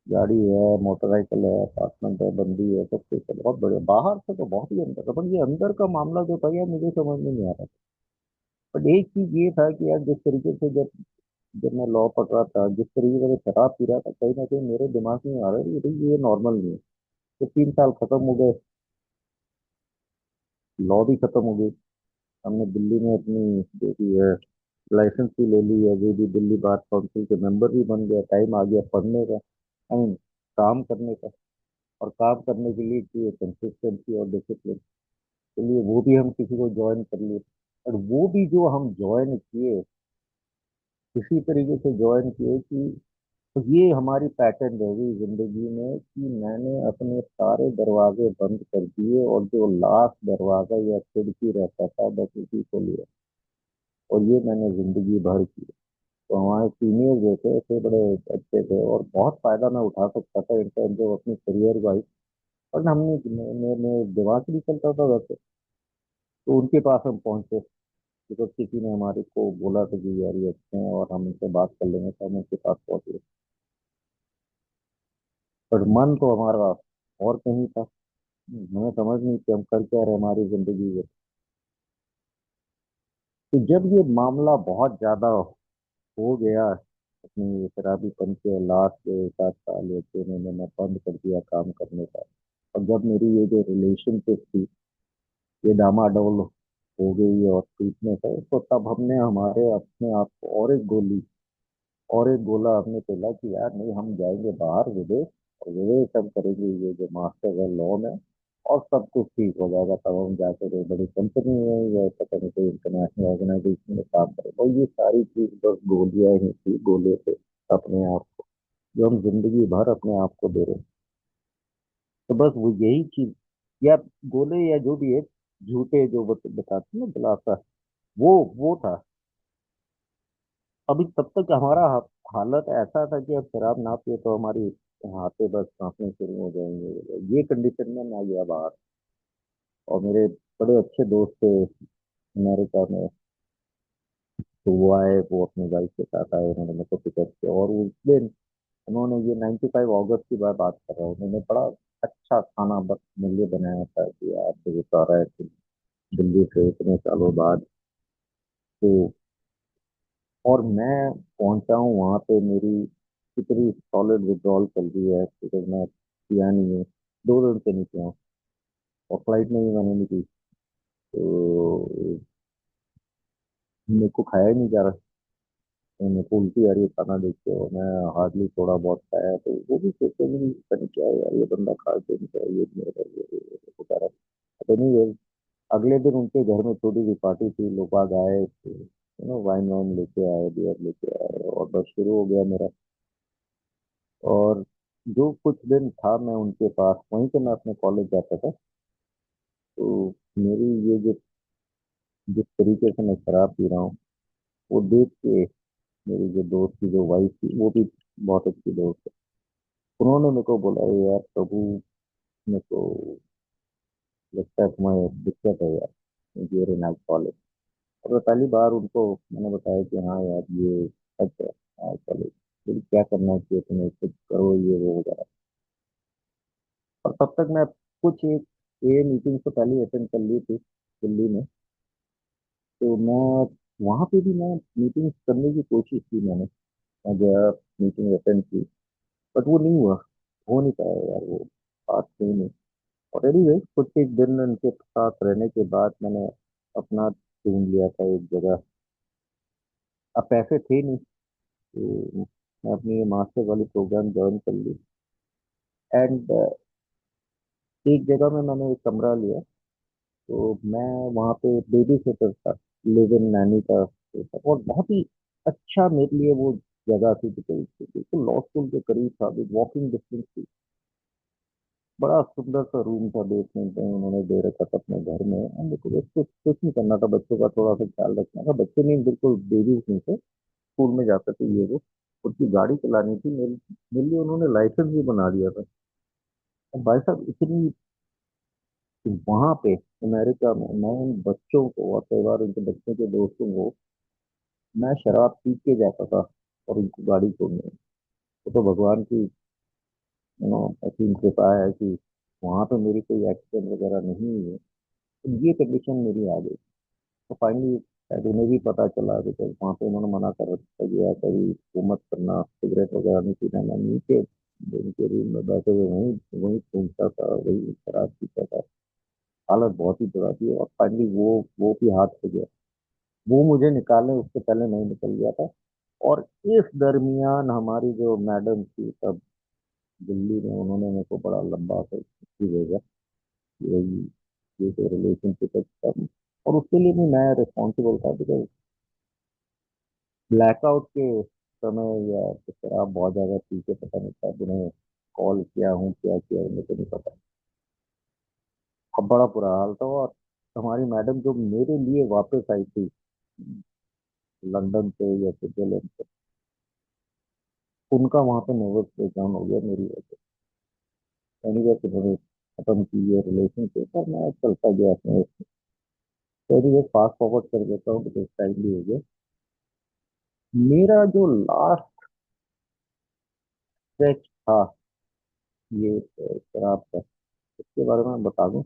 गाड़ी है, मोटरसाइकिल है, अपार्टमेंट है, बंदी है, सब कुछ है, बहुत बढ़िया। बाहर से तो बहुत ही अंदर था, पर ये अंदर का मामला जो था यार मुझे समझ में नहीं आ रहा था। बट एक चीज ये था कि यार जिस तरीके से जब जब मैं लॉ पढ़ रहा था, जिस तरीके से मैं शराब पी रहा था, कहीं ना कहीं मेरे दिमाग में आ रहा है कि भाई ये नॉर्मल नहीं है। तो 3 साल खत्म हो गए, लॉ भी खत्म हो गई। हमने दिल्ली में अपनी जो भी है लाइसेंस भी ले ली है, अभी भी दिल्ली बार काउंसिल के मेंबर भी बन गया। टाइम आ गया पढ़ने का, आई मीन काम करने का। और काम करने के लिए चाहिए कंसिस्टेंसी और डिसिप्लिन, के लिए वो भी हम किसी को ज्वाइन कर लिए। और वो भी जो हम ज्वाइन किए, इसी तरीके से ज्वाइन किए कि तो ये हमारी पैटर्न रह गई जिंदगी में कि मैंने अपने सारे दरवाजे बंद कर दिए और जो लास्ट दरवाजा या खिड़की रहता था बस उसी को लिया। और ये मैंने जिंदगी भर की। तो हमारे सीनियर जो थे बड़े अच्छे थे और बहुत फायदा मैं उठा सकता था इन टर्म्स ऑफ अपनी करियर वाइज। और हमने मेरे दिमाग भी चलता था वैसे। तो उनके पास हम पहुंचे, बिकॉज किसी ने हमारे को बोला था कि यार ये अच्छे हैं और हम उनसे बात कर लेंगे, तो हम उनके पास पहुंचे। पर मन तो हमारा और कहीं था। हमें समझ नहीं कि हम कर क्या रहे हमारी जिंदगी में। तो जब ये मामला बहुत ज्यादा हो गया, अपनी शराबीपन के लास्ट के 7 साल या 6 महीने में बंद कर दिया काम करने का। और जब मेरी ये जो रिलेशनशिप थी ये डामाडोल हो गई और टूटने से, तो तब हमने हमारे अपने आप को और एक गोली और एक गोला हमने पेला कि यार नहीं, हम जाएंगे बाहर विदेश, और विदेश हम करेंगे ये जो मास्टर है लॉ में, और सब कुछ ठीक हो जाएगा। तब हम जाके कोई बड़ी कंपनी में या पता नहीं कोई इंटरनेशनल ऑर्गेनाइजेशन में काम करें। और ये सारी चीज बस गोलियां ही थी, गोले थे अपने आप को, जो हम जिंदगी भर अपने आप को दे रहे हैं। तो बस वो यही चीज, या गोले या जो भी है, झूठे जो बताते हैं ना दिलासा, वो था। अभी तब तक हमारा हालत ऐसा था कि अब शराब ना पिए तो हमारी हाथे बस कांपने शुरू हो जाएंगे, ये कंडीशन में मैं गया बाहर। और मेरे बड़े अच्छे दोस्त थे अमेरिका में, तो वो आए, वो अपनी वाइफ के साथ आए, उन्होंने मेरे को पिकअप किया। और उस दिन उन्होंने, ये 95 अगस्त की बात कर रहा हूँ, उन्होंने बड़ा अच्छा खाना मेरे लिए बनाया था कि यार मुझे कह रहा है कि दिल्ली से इतने सालों बाद। तो और मैं पहुंचा हूँ वहां पे, मेरी इतनी सॉलिड विड्रॉल चल रही है बिकॉज मैं पिया नहीं हूँ, 2 दिन से नहीं पिया हूँ, और फ्लाइट में भी मैंने नहीं पी। तो मेरे को खाया ही नहीं जा रहा, तो मेरे को उल्टी आ रही है खाना देख के, और मैं हार्डली थोड़ा बहुत खाया। तो वो भी सोचे नहीं, पता नहीं क्या है यार, ये बंदा खा के नहीं खाया, ये नहीं है, ये बता रहा। पता नहीं ये अगले दिन उनके घर में छोटी सी पार्टी थी, लोग बाग आए, वाइन वाइन लेके आए, बियर लेके आए, और बस शुरू हो गया मेरा। और जो कुछ दिन था मैं उनके पास, वहीं से मैं अपने कॉलेज जाता था। तो मेरी ये जो, जिस तरीके से मैं शराब पी रहा हूँ, वो देख के मेरी जो दोस्त की जो वाइफ थी, वो भी बहुत अच्छी दोस्त है, उन्होंने मेरे को बोला, "अरे यार प्रभु, मेरे को लगता है तुम्हें दिक्कत है यार, यूर इन अल्कोहलिक।" और मैं पहली बार उनको मैंने बताया कि हाँ यार ये सच है, अल्कोहलिक, फिर क्या करना चाहिए तुम्हें, कुछ करो ये वो वगैरह। और तब तक मैं कुछ एक ये मीटिंग तो पहले अटेंड कर ली थी दिल्ली में। तो मैं वहाँ पे भी मैं मीटिंग करने की कोशिश की मैंने, मैं गया, मीटिंग अटेंड की, बट वो नहीं हुआ, हो नहीं पाया यार, वो बात सही नहीं। और एनीवे कुछ एक दिन उनके साथ रहने के बाद मैंने अपना ढूंढ लिया था एक जगह। अब पैसे थे नहीं, तो मैं अपनी ये मास्टर वाली प्रोग्राम ज्वाइन कर ली। एंड एक जगह में मैंने एक कमरा लिया, तो मैं वहाँ पे बेबी सिटर था, लिव इन नैनी का वो था। और बहुत ही अच्छा मेरे लिए वो जगह थी, बिल्कुल बिल्कुल लॉ स्कूल के करीब था, वॉकिंग डिस्टेंस थी। बड़ा सुंदर सा रूम था, बेसमेंट में उन्होंने दे रखा था अपने घर में। और मेरे को बस कुछ नहीं करना था, बच्चों का थोड़ा सा ख्याल रखना था। बच्चे नहीं, बिल्कुल बेबी नहीं थे, स्कूल में जाते थे ये वो। उनकी गाड़ी चलानी थी, मेरे लिए उन्होंने लाइसेंस भी बना दिया था। और भाई साहब इतनी, वहां पे अमेरिका में मैं उन बच्चों को, और कई बार उनके बच्चों के दोस्तों को, मैं शराब पी के जाता था और उनको गाड़ी छोड़ने। वो तो भगवान की ऐसी कृपा है कि वहां पे मेरी कोई एक्सीडेंट वगैरह नहीं हुई है। तो ये कंडीशन मेरी आ गई। तो फाइनली शायद उन्हें भी पता चला, बिकॉज वहाँ पे उन्होंने मना कर रखा कि ऐसा ही वो मत करना, सिगरेट वगैरह नहीं पीना। मैं नीचे उनके रूम में बैठे हुए वहीं वहीं घूमता था, वही शराब पीता था। हालत बहुत ही बुरा थी, और फाइनली वो भी हाथ से गया। वो मुझे निकालने उससे पहले नहीं निकल गया था। और इस दरमियान हमारी जो मैडम थी तब दिल्ली में, उन्होंने मेरे को बड़ा लंबा सा चिट्ठी भेजा, यही ये जो रिलेशनशिप है तब। और उसके लिए भी मैं रिस्पॉन्सिबल था, बिकॉज ब्लैकआउट के समय या तो शराब बहुत ज्यादा पी के, पता नहीं था उन्हें कॉल किया हूँ, क्या किया मुझे तो नहीं पता। अब बड़ा बुरा हाल था। और हमारी मैडम जो मेरे लिए वापस आई थी लंदन से या स्विट्जरलैंड से, उनका वहां पे नर्वस ब्रेकडाउन हो गया मेरी वजह से। एनीवे उन्होंने खत्म की ये रिलेशनशिप, और मैं चलता गया अपने। तो एनीवे फास्ट फॉरवर्ड कर देता हूँ बिकॉज टाइम भी हो गया। मेरा जो लास्ट स्ट्रेच था ये शराब का, इसके बारे में मैं बता दूं।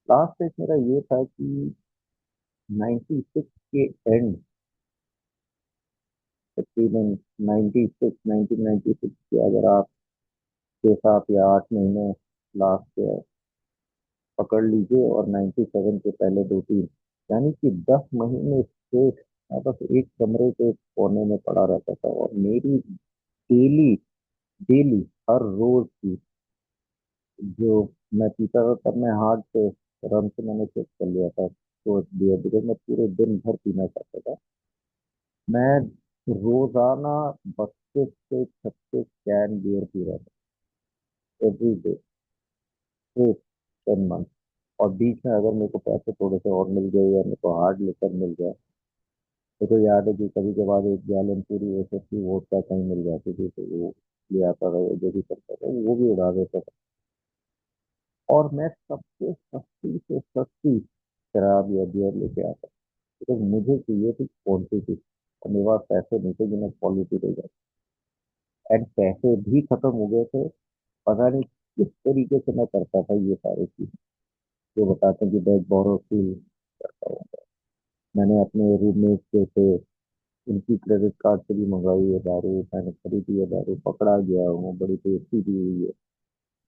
लास्ट स्ट्रेच मेरा ये था कि 96 के एंड, तकरीबन 96 1996 के, अगर आप 6 7 या 8 महीने लास्ट के पकड़ लीजिए, और 97 के पहले 2 3, यानी कि 10 महीने स्ट्रेट मैं बस एक कमरे के कोने में पड़ा रहता था, और मेरी डेली डेली हर रोज की जो मैं पीता था, तब मैं हार्ट से रन से मैंने चेक कर लिया था, तो दिया, बिकॉज मैं पूरे दिन भर पीना चाहता था। मैं रोजाना 32 से 36 कैन बियर पी रहा था एवरी डे, 10 मंथ। और बीच में अगर मेरे को पैसे थोड़े से और मिल गए, या मेरे को हार्ड लिकर मिल गया, तो याद है कि कभी कभार 1 गैलन पूरी एसएसपी वोडका कहीं मिल जाती थी, तो वो ले आता था, जो भी करता था वो भी उड़ा देता था। और मैं सबसे सस्ती से सस्ती शराब या बियर लेके आता, तो मुझे चाहिए थी क्वांटिटी, और मेरे पास पैसे नहीं थे कि मैं क्वालिटी ले जाऊँ। एंड पैसे भी खत्म हो गए थे। पता नहीं किस तरीके से मैं करता था ये सारी चीजें, जो बताते हैं कि बैग बोरो फील करता हूँ। मैंने अपने रूममेट जो थे, उनकी क्रेडिट कार्ड से भी मंगवाई है दारू, मैंने खरीदी है दारू, पकड़ा गया हूँ, बड़ी टेस्टी दी हुई है।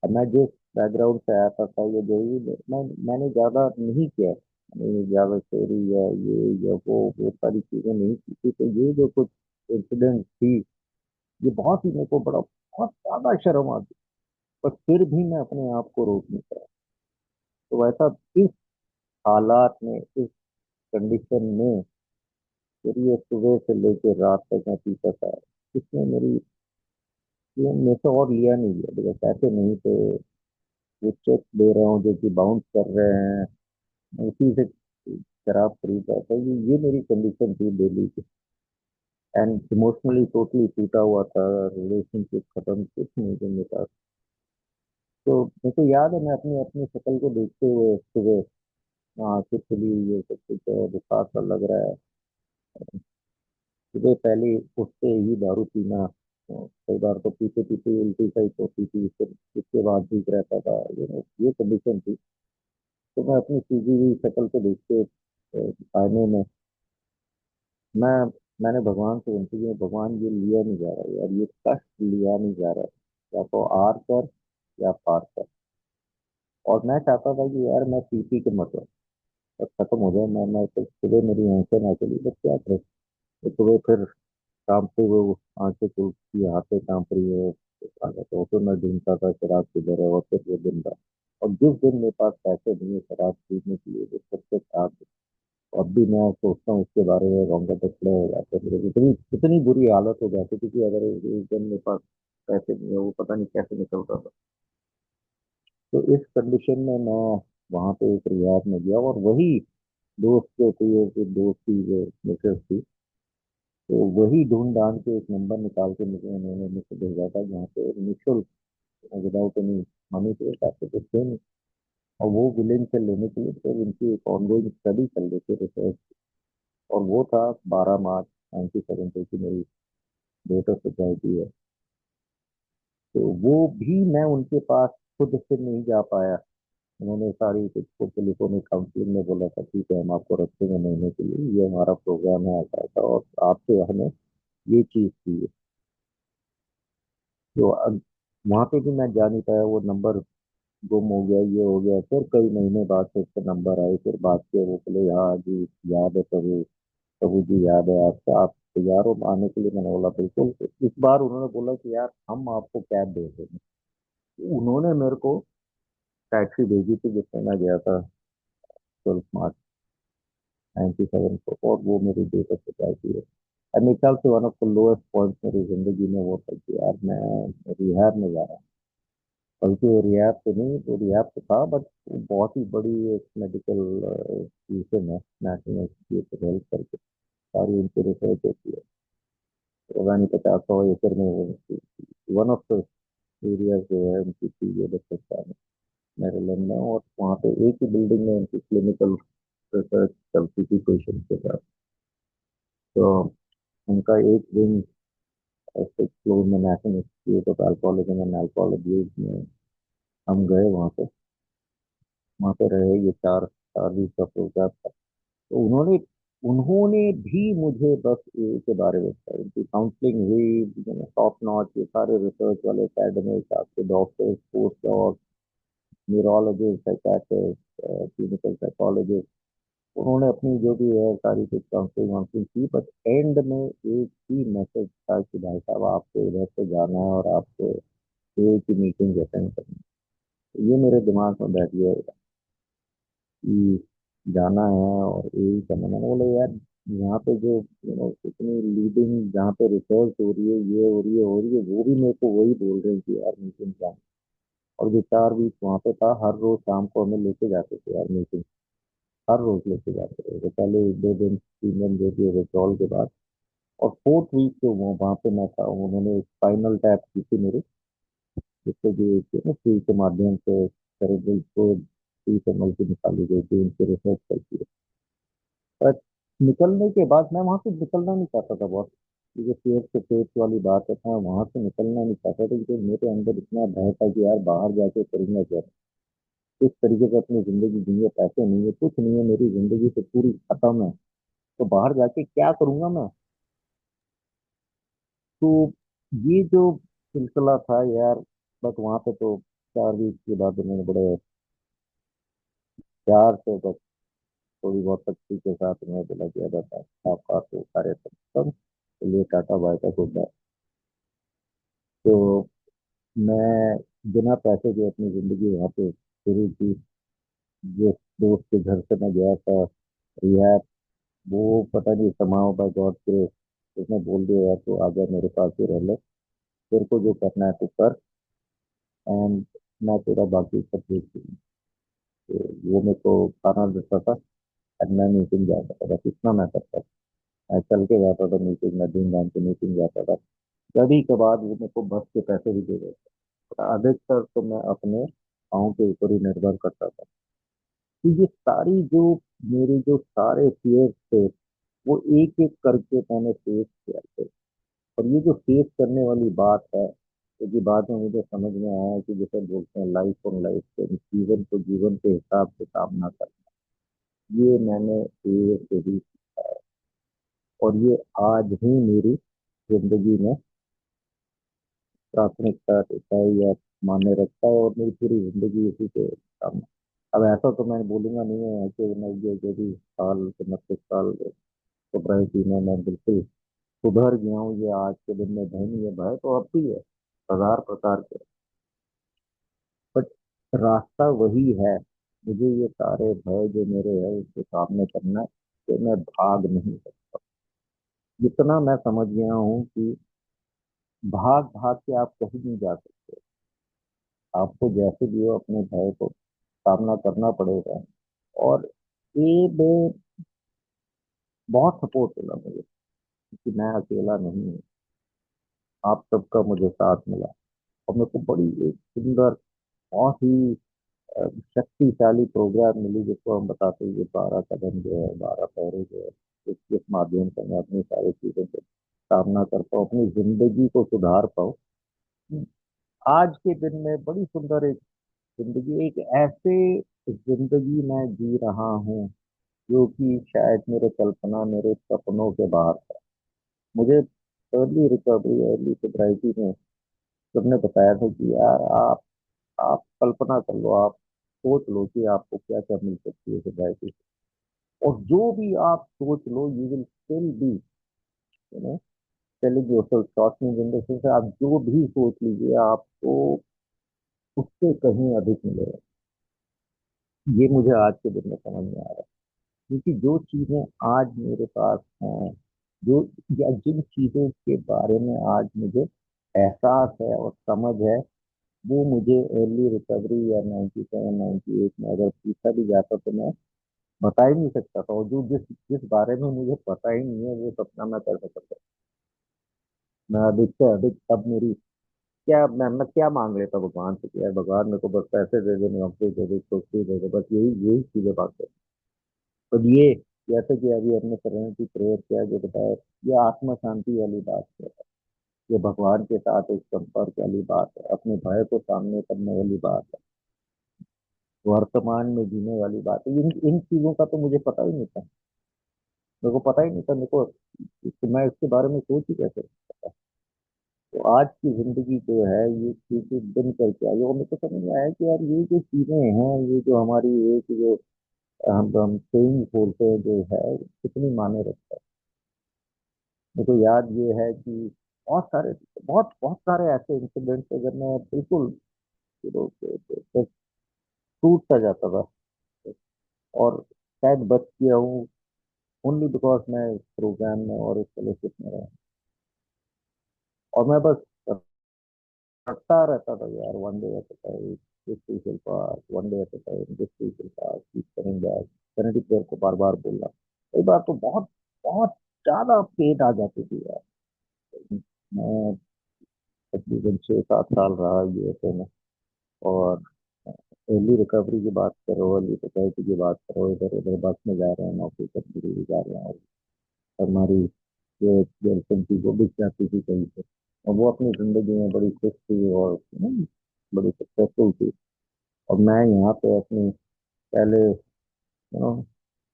अब मैं जिस बैकग्राउंड से आता था, ये जो भी मैंने ज्यादा नहीं किया, मैंने ज्यादा चोरी या ये या वो सारी चीजें नहीं की थी, तो ये जो कुछ इंसिडेंट थी, ये बहुत ही मेरे को बड़ा बहुत ज्यादा शर्म आती, पर फिर भी मैं अपने आप को रोक नहीं पाया। तो वैसा इस हालात में, इस कंडीशन में, फिर ये सुबह से लेकर रात तक मैं पीता था। इसमें मेरी ये मेरे से और लिया नहीं गया, बिकॉज पैसे नहीं थे। वो चेक दे रहा हूँ जो कि बाउंस कर रहे हैं, मैं उसी से शराब खरीद रहा था। ये मेरी कंडीशन थी डेली की। एंड इमोशनली टोटली टूटा हुआ था, रिलेशनशिप खत्म, कुछ नहीं थे मेरे पास। तो मेरे को याद है, मैं अपनी अपनी शक्ल को देखते हुए सुबह आंखें खुली हुई है, सब कुछ है, बुखार सा लग रहा है। सुबह पहले उठते ही दारू पीना, कई बार तो पीते पीते उल्टी सही होती थी, फिर उसके बाद ठीक रहता था, ये कंडीशन थी। तो मैं अपनी सीधी हुई शक्ल को देख के आईने में, मैं मैंने भगवान से विनती की, भगवान ये लिया नहीं जा रहा यार, ये कष्ट लिया नहीं जा रहा, या तो आर कर या पार कर। और मैं चाहता था कि यार मैं पी के मत हो, बस खत्म हो जाए। मैं तो सुबह मेरी आंखें ना चली, बस क्या करे। तो सुबह फिर काम पे वो आंखें खुलती, हाथें कांप रही है, आ गया, तो फिर मैं ढूंढता था शराब किधर है, और फिर वो दिन था। और जिस दिन मेरे पास पैसे नहीं है शराब खरीदने के लिए, वो सबसे खराब दिन। अब भी मैं सोचता हूँ उसके बारे में, रोंगटे टुकड़े हो जाते हैं मेरे, इतनी इतनी बुरी हालत हो जाती थी कि अगर एक दिन मेरे पास पैसे नहीं है, वो पता नहीं कैसे निकलता था। तो इस कंडीशन में मैं वहां पे एक रिहाब में गया, और वही दोस्त जो थी, वो दोस्त की जो मिसेज थी, तो वही ढूंढ ढांड के एक नंबर निकाल के मुझे उन्होंने मुझे भेजा था, जहाँ पे निःशुल्क, विदाउट एनी मनी पे, पैसे तो थे नहीं, और वो विलेन से लेने के लिए फिर उनकी एक ऑनगोइंग स्टडी चल रही थी, रिसर्च। और वो था 12 मार्च 1970 की मेरी डेट ऑफ सोसाइटी है। तो वो भी मैं उनके पास खुद से नहीं जा पाया। उन्होंने सारी कुछ टेलीफोनिक काउंसलिंग में बोला था, ठीक है हम आपको रखेंगे महीने के लिए, ये हमारा प्रोग्राम है ऐसा ऐसा, और आपसे हमें ये चीज चाहिए। तो अब वहां पे भी मैं जा नहीं पाया, वो नंबर गुम हो गया, ये हो गया। फिर कई महीने बाद फिर से नंबर आए, फिर बात किए, वो बोले हाँ जी याद है प्रभु, प्रभु जी याद है आपका, आप तैयार हो आने के लिए? मैंने बोला बिल्कुल। तो इस बार उन्होंने बोला कि यार हम आपको कैब दे देंगे। तो उन्होंने मेरे को टैक्सी भेजी थी, जिसमें मैं गया था 12 मार्च 1997 को, और वो मेरी डेट ऑफ सोसाइटी है। और मेरे ख्याल से one of the lowest point मेरी जिंदगी में वो था कि यार मैं रिहैब में जा रहा हूँ। बल्कि वो रिहैब तो नहीं, वो रिहैब तो था, बट वो बहुत ही बड़ी एक मेडिकल इंस्टीट्यूशन है, नेशनल इंस्टीट्यूट ऑफ हेल्थ करके, सारी उनकी रिसर्च होती है। तो पता नहीं 50-100 एकड़ में वो वन ऑफ द एरिया जो है उनकी थी, ये दक्षता है मेरीलैंड में। और वहाँ पे एक ही बिल्डिंग में उनकी क्लिनिकल रिसर्च चलती थी पेशेंट के साथ। तो उनका एक विंग, 6 फ्लोर में, national institute of alcoholism and alcohology में, हम गए वहाँ पे। वहाँ पे रहे, ये 4 4 वीक का प्रोग्राम था। तो उन्होंने उन्होंने भी मुझे बस ए के बारे में बताया, उनकी काउंसलिंग हुई, टॉप नॉच, ये सारे रिसर्च वाले एकेडमिक आपके doctors, post doc, neurologist, psychiatrist, clinical psychologist, उन्होंने अपनी जो भी है सारी कुछ काउंसलिंग वाउंसलिंग की, बट एंड में एक ही मैसेज था कि भाई साहब आपको इधर से जाना है और आपको एक ही मीटिंग अटेंड करनी है। ये मेरे दिमाग में बैठ गया कि जाना है और यही करना है। मैंने बोला यार यहाँ पे जो इतनी लीडिंग जहाँ पे रिसर्च हो रही है, ये हो रही है वो भी मेरे को वही बोल रहे हैं कि यार मीटिंग जाना। और जो 4 वीक वहाँ पे था, हर रोज शाम को हमें लेके जाते थे यार मीटिंग, हर रोज लेके जाते थे। तो पहले 1 2 दिन 3 दिन जो भी विड्रॉल के बाद, और 4th वीक जो वो वहाँ पे मैं था, उन्होंने एक फाइनल टैप की थी मेरे, जिससे कि फ्री के माध्यम से सेरेब्रल को 30 ml की निकाली गई थी, उनकी रिसर्च चलती है। पर निकलने के बाद मैं वहां से निकलना नहीं चाहता था बहुत। ये जो फेस से फेस वाली बात है, मैं वहां से निकलना नहीं चाहता था, क्योंकि मेरे अंदर इतना भय था कि यार बाहर जाके करूंगा क्या, किस तरीके से अपनी जिंदगी जींगे, पैसे नहीं है, कुछ नहीं है, मेरी जिंदगी तो पूरी खत्म है, तो बाहर जाके क्या करूंगा मैं। तो ये जो सिलसिला था यार, बट वहां पे तो 4 वीक के बाद उन्होंने बड़े प्यार से, बस थोड़ी बहुत सख्ती के साथ उन्होंने बोला कि अदा आपका तो कार्य खत्म, चलिए टाटा बाय का होता है। तो मैं बिना पैसे के अपनी जिंदगी वहाँ पे शुरू की। जिस दोस्त के घर से मैं गया था रिहैब, वो पता नहीं समाओ बाय गॉड ग्रेस उसने बोल दिया यार तो आ जा मेरे पास ही रह ले, तेरे को जो करना है तू कर, एंड मैं तेरा बाकी सब देख लूंगा। तो वो मेरे को खाना देता था, एंड मैं मीटिंग जाता था, बस इतना मैं करता था। मैं चल के जाता था मीटिंग में, दिन जान के मीटिंग जाता था। कभी कभार वो मेरे को बस के पैसे भी दे देते, अधिकतर तो मैं अपने पाँव के ऊपर ही निर्भर करता था। तो ये सारी जो मेरे जो सारे fears थे, वो एक एक करके मैंने फेस किया थे। और ये जो फेस करने वाली बात है, क्योंकि बाद में मुझे समझ में आया कि जैसे बोलते हैं लाइफ ऑन लाइफ से, जीवन को जीवन के हिसाब से सामना करना, ये मैंने ये से ही सीखा है। और ये आज भी मेरी जिंदगी में प्राथमिकता देता है या मायने रखता है, और मेरी पूरी जिंदगी इसी के सामने। अब ऐसा तो मैं बोलूंगा नहीं है कि मैं ये जो भी साल 29 साल सोसाइटी में मैं बिल्कुल सुधर गया हूँ, ये आज के दिन में भय नहीं है। भय तो अब भी है, हजार प्रकार के, बट रास्ता वही है। मुझे ये सारे भय जो मेरे है उसके सामने करना है, कि मैं भाग नहीं सकता। जितना मैं समझ गया हूँ कि भाग भाग के आप कहीं नहीं जा सकते, आपको जैसे भी हो अपने भय को सामना करना पड़ेगा। और ये बहुत सपोर्ट मिला मुझे, कि मैं अकेला नहीं हूँ, आप सबका मुझे साथ मिला। और मेरे को बड़ी एक सुंदर, बहुत ही शक्तिशाली प्रोग्राम मिली, जिसको हम बताते हैं ये 12 कदम जो है, 12 पहरे जो है, इसके माध्यम से मैं अपनी सारी चीजों को सामना कर पाऊँ, अपनी जिंदगी को सुधार पाऊँ। आज के दिन में बड़ी सुंदर एक जिंदगी, एक ऐसे जिंदगी मैं जी रहा हूँ जो कि शायद मेरे कल्पना, मेरे सपनों के बाहर था। मुझे अर्ली रिकवरी, अर्ली सोब्राइटी में सबने बताया था कि यार आप कल्पना कर लो, आप सोच लो कि आपको क्या क्या मिल सकती है सोसाइटी से, और जो भी आप सोच लो you will still be no telling yourself shortening in the sense, आप जो भी सोच लीजिए आपको उससे कहीं अधिक मिलेगा। ये मुझे आज के दिन में समझ में आ रहा है, क्योंकि जो चीजें आज मेरे पास हैं, जो या जिन चीजों के बारे में आज मुझे एहसास है और समझ है, वो मुझे अर्ली रिकवरी या 97 98 में अगर पूछा भी जाता तो मैं बता ही नहीं सकता था। और जो जिस जिस बारे में मुझे पता ही नहीं है वो सपना मैं कर सकता था। मैं अधिक से अधिक अब मेरी क्या, मैं क्या मांग लेता भगवान से कि यार भगवान मेरे को बस पैसे दे दे, नौकरी दे दे, छोकरी दे दे, बस यही यही चीजें मांगते। तो ये जैसे कि अभी हमने सेरेनिटी प्रेयर किया, जो बताया, ये आत्मा शांति वाली बात है, ये भगवान के साथ एक संपर्क वाली बात है, अपने भय को सामने करने वाली बात है, वर्तमान में जीने वाली बात है। इन इन चीजों का तो मुझे पता ही नहीं था, मेरे को पता ही नहीं था, मेरे को तो मैं इसके बारे में सोच ही कैसे सकता था। तो आज की जिंदगी जो है ये चीजें दिन करके आई, और मेरे को समझ में आया कि यार ये जो चीजें हैं, ये जो हमारी एक जो हम सेविंग बोलते हैं जो है कितनी मायने रखता है। मेरे को याद ये है कि बहुत सारे, बहुत बहुत सारे ऐसे इंसिडेंट्स अगर मैं बिल्कुल टूट सा जाता था, और शायद बच गया हूँ ओनली बिकॉज मैं इस प्रोग्राम में और इस फेलोशिप में रहा। और मैं बस करता रहता था यार, one day at a time, this we will pass, one day at a time, this we will pass, keep coming back, serenity prayer को बार बार बोलना। कई बार तो बहुत बहुत ज्यादा पेन आ जाती थी यार। मैं तकरीबन 6-7 साल रहा यूएसए में, और अर्ली रिकवरी की बात करो, अर्ली सोसाइटी की बात करो, इधर उधर बस में जा रहे हैं, नौकरी करने के लिए जा रहे हैं, और हमारी जो गर्लफ्रेंड थी वो भी जाती थी कहीं पे, और वो अपनी जिंदगी में बड़ी खुश थी और बड़ी सक्सेसफुल थी। और मैं यहाँ पे अपनी पहले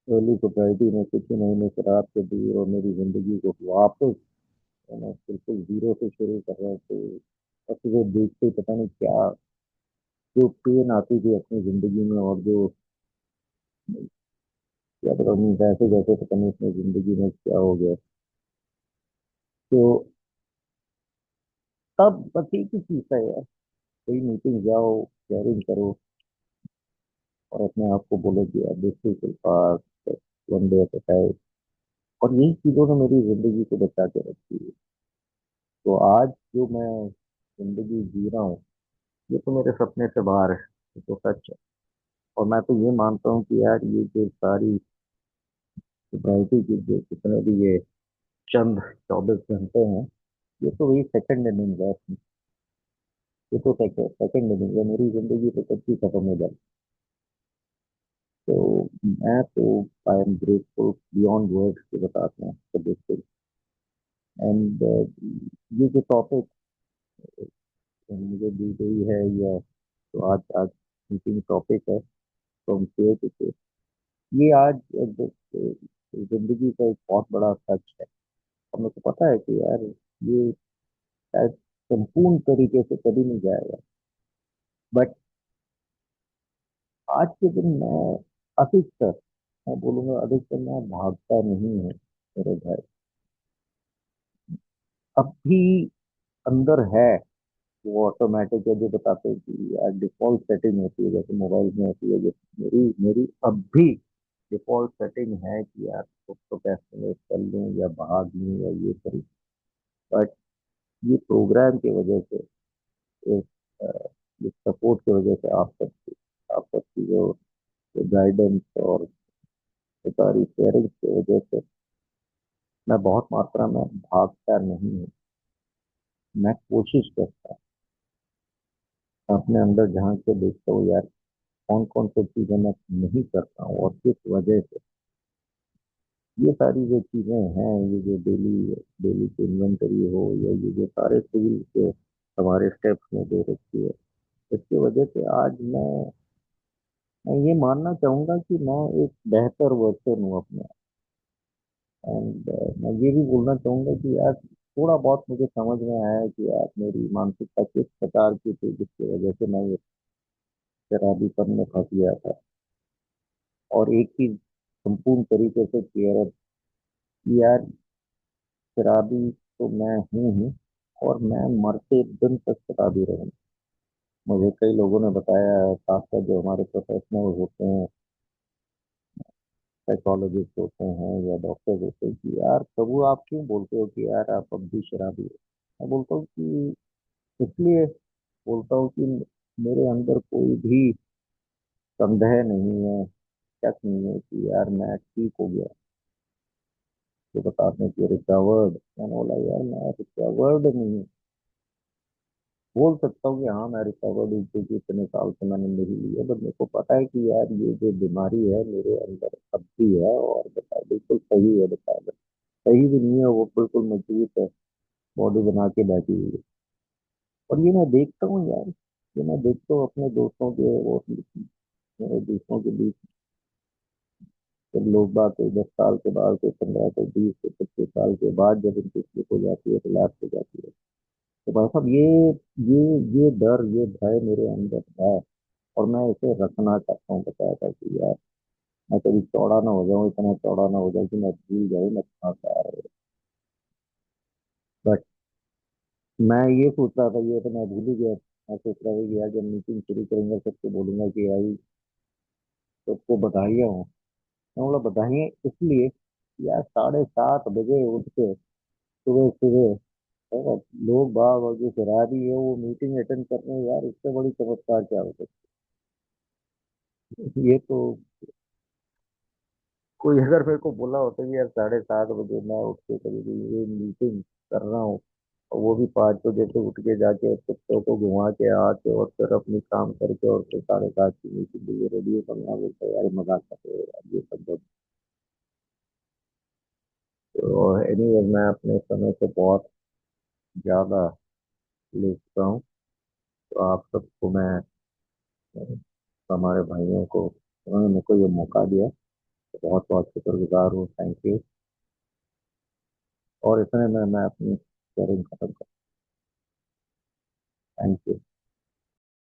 अर्ली सोसाइटी में कुछ ही महीने शराब से दी, और मेरी जिंदगी को वापस बिल्कुल जीरो से शुरू कर रहा हूँ। तो बस वो देख के पता नहीं क्या जो पेन आती थी अपनी जिंदगी में, और जो क्या पता नहीं जैसे जैसे पता नहीं अपनी जिंदगी में क्या हो गया। तो तब बस एक ही चीज है यार, कोई मीटिंग जाओ, शेयरिंग करो, और अपने आप को बोलो कि यार this will pass, one day at a time. और यही चीजों ने मेरी जिंदगी को बचा के रखी है। तो आज जो मैं जिंदगी जी रहा हूँ, ये तो मेरे सपने से बाहर है, ये तो सच है। और मैं तो ये मानता हूँ कि यार ये जो सारी सोसाइटी की जो जितने भी ये चंद 24 घंटे हैं, ये तो वही सेकंड इनिंग है। ये तो सेकंड इनिंग है, मेरी जिंदगी तो कब की खत्म हो जाए। तो मैं तो I am grateful beyond words के बताते हैं तो देखते। एंड ये जो टॉपिक मुझे दी गई है, या तो आज आज मीटिंग टॉपिक है फ्रॉम फेयर टू फेयर, ये आज जिंदगी का एक बहुत बड़ा सच है। और मेरे को पता है कि यार ये शायद संपूर्ण तरीके से कभी नहीं जाएगा, बट आज के दिन मैं अधिकतर, मैं बोलूंगा अधिकतर मैं भागता नहीं हूँ मेरे भाई। अब भी अंदर है वो ऑटोमेटिक है जो बताते हैं कि यार डिफॉल्ट सेटिंग होती है जैसे मोबाइल में होती है, जैसे मेरी मेरी अब भी डिफॉल्ट सेटिंग है कि यार खुद तो पैसे कर लूँ या भाग लूँ या ये करूँ। बट ये प्रोग्राम की वजह से, इस इस सपोर्ट की वजह से, आप सबकी जो गाइडेंस और सारी शेयरिंग की वजह से मैं बहुत मात्रा में भागता नहीं हूँ। मैं कोशिश करता हूँ अपने अंदर झांक के देखता हूँ यार कौन कौन सी चीजें मैं नहीं करता हूँ और किस वजह से। ये सारी जो चीजें हैं, ये जो डेली डेली की इन्वेंटरी हो, या ये जो सारे टूल के हमारे स्टेप्स में दे रखी है, इसकी वजह से आज मैं ये मानना चाहूंगा कि मैं एक बेहतर वर्जन हूँ अपने। एंड मैं ये भी बोलना चाहूंगा कि यार थोड़ा बहुत मुझे समझ में आया है कि यार मेरी मानसिकता किस प्रकार की थी जिसकी वजह से मैं ये शराबीपन में फंस गया था। और एक चीज संपूर्ण तरीके से क्लियर है कि यार शराबी तो मैं हूँ, और मैं मरते दिन तक शराबी रहूंगा। मुझे कई लोगों ने बताया है, खासकर जो हमारे प्रोफेशनल होते हैं, साइकोलॉजिस्ट होते हैं या डॉक्टर्स होते हैं, कि यार प्रभु आप क्यों बोलते हो कि यार आप अब भी शराबी हो। मैं बोलता हूँ कि इसलिए बोलता हूँ कि मेरे अंदर कोई भी संदेह नहीं है, शक नहीं है कि यार मैं ठीक हो गया। जो बताते हैं कि रिकवर्ड, मैंने बोला यार मैं रिकवर्ड नहीं हूँ। बोल सकता हूँ कि हाँ मैं रिकवर्ड हूँ क्योंकि इतने साल से मैंने नहीं ली है, बट मेरे को पता है कि यार ये जो बीमारी है मेरे अंदर अब भी है, और बता बिल्कुल सही है, बता सही भी नहीं है, वो बिल्कुल मजबूत है, बॉडी बना के बैठी हुई है। और ये मैं देखता हूँ यार, ये मैं देखता हूँ अपने दोस्तों के और मेरे दोस्तों के बीच, जब लोग बात 10 साल के बाद से 15 से 20 से 25 साल के बाद जब इनकी स्लिप हो जाती है, रिलैप्स हो जाती है, तो भाई साहब ये डर, ये भय मेरे अंदर है, और मैं इसे रखना चाहता हूँ। बताया था कि यार मैं कभी चौड़ा ना हो जाऊं, इतना चौड़ा ना हो जाऊं कि मैं भूल जाऊं मैं कहाँ से आ रहा हूँ। बट मैं ये सोच रहा था, ये तो मैं भूल ही गया। मैं सोच रहा था कि यार जब मीटिंग शुरू करेंगे सबको बोलूंगा कि भाई सबको बधाइयाँ हो। मैं बोला बधाइयाँ इसलिए कि यार 7:30 बजे उठ के सुबह सुबह है, लोग बाग और जो शराबी है वो मीटिंग अटेंड कर रहे हैं, यार इससे बड़ी चमत्कार क्या हो सकती है। ये तो कोई अगर मेरे को बोला होता कि यार 7:30 बजे मैं उठ के कभी भी ये मीटिंग कर रहा हूँ, और वो भी 5 बजे से उठ के जाके कुत्तों को घुमा के आके और फिर अपनी काम करके और फिर 7:30 की मीटिंग के लिए रेडी हो, करना बोलता है यार मजाक कर रहे हो यार, ये सब बहुत। तो एनीवेज मैं अपने समय से बहुत ज्यादा ले चुका हूँ। तो आप सबको मैं हमारे भाइयों को उन्होंने मेरे को ये मौका दिया, तो बहुत बहुत शुक्रगुजार हूँ, थैंक यू। और इतने में मैं अपनी शेयरिंग खत्म कर, थैंक यू।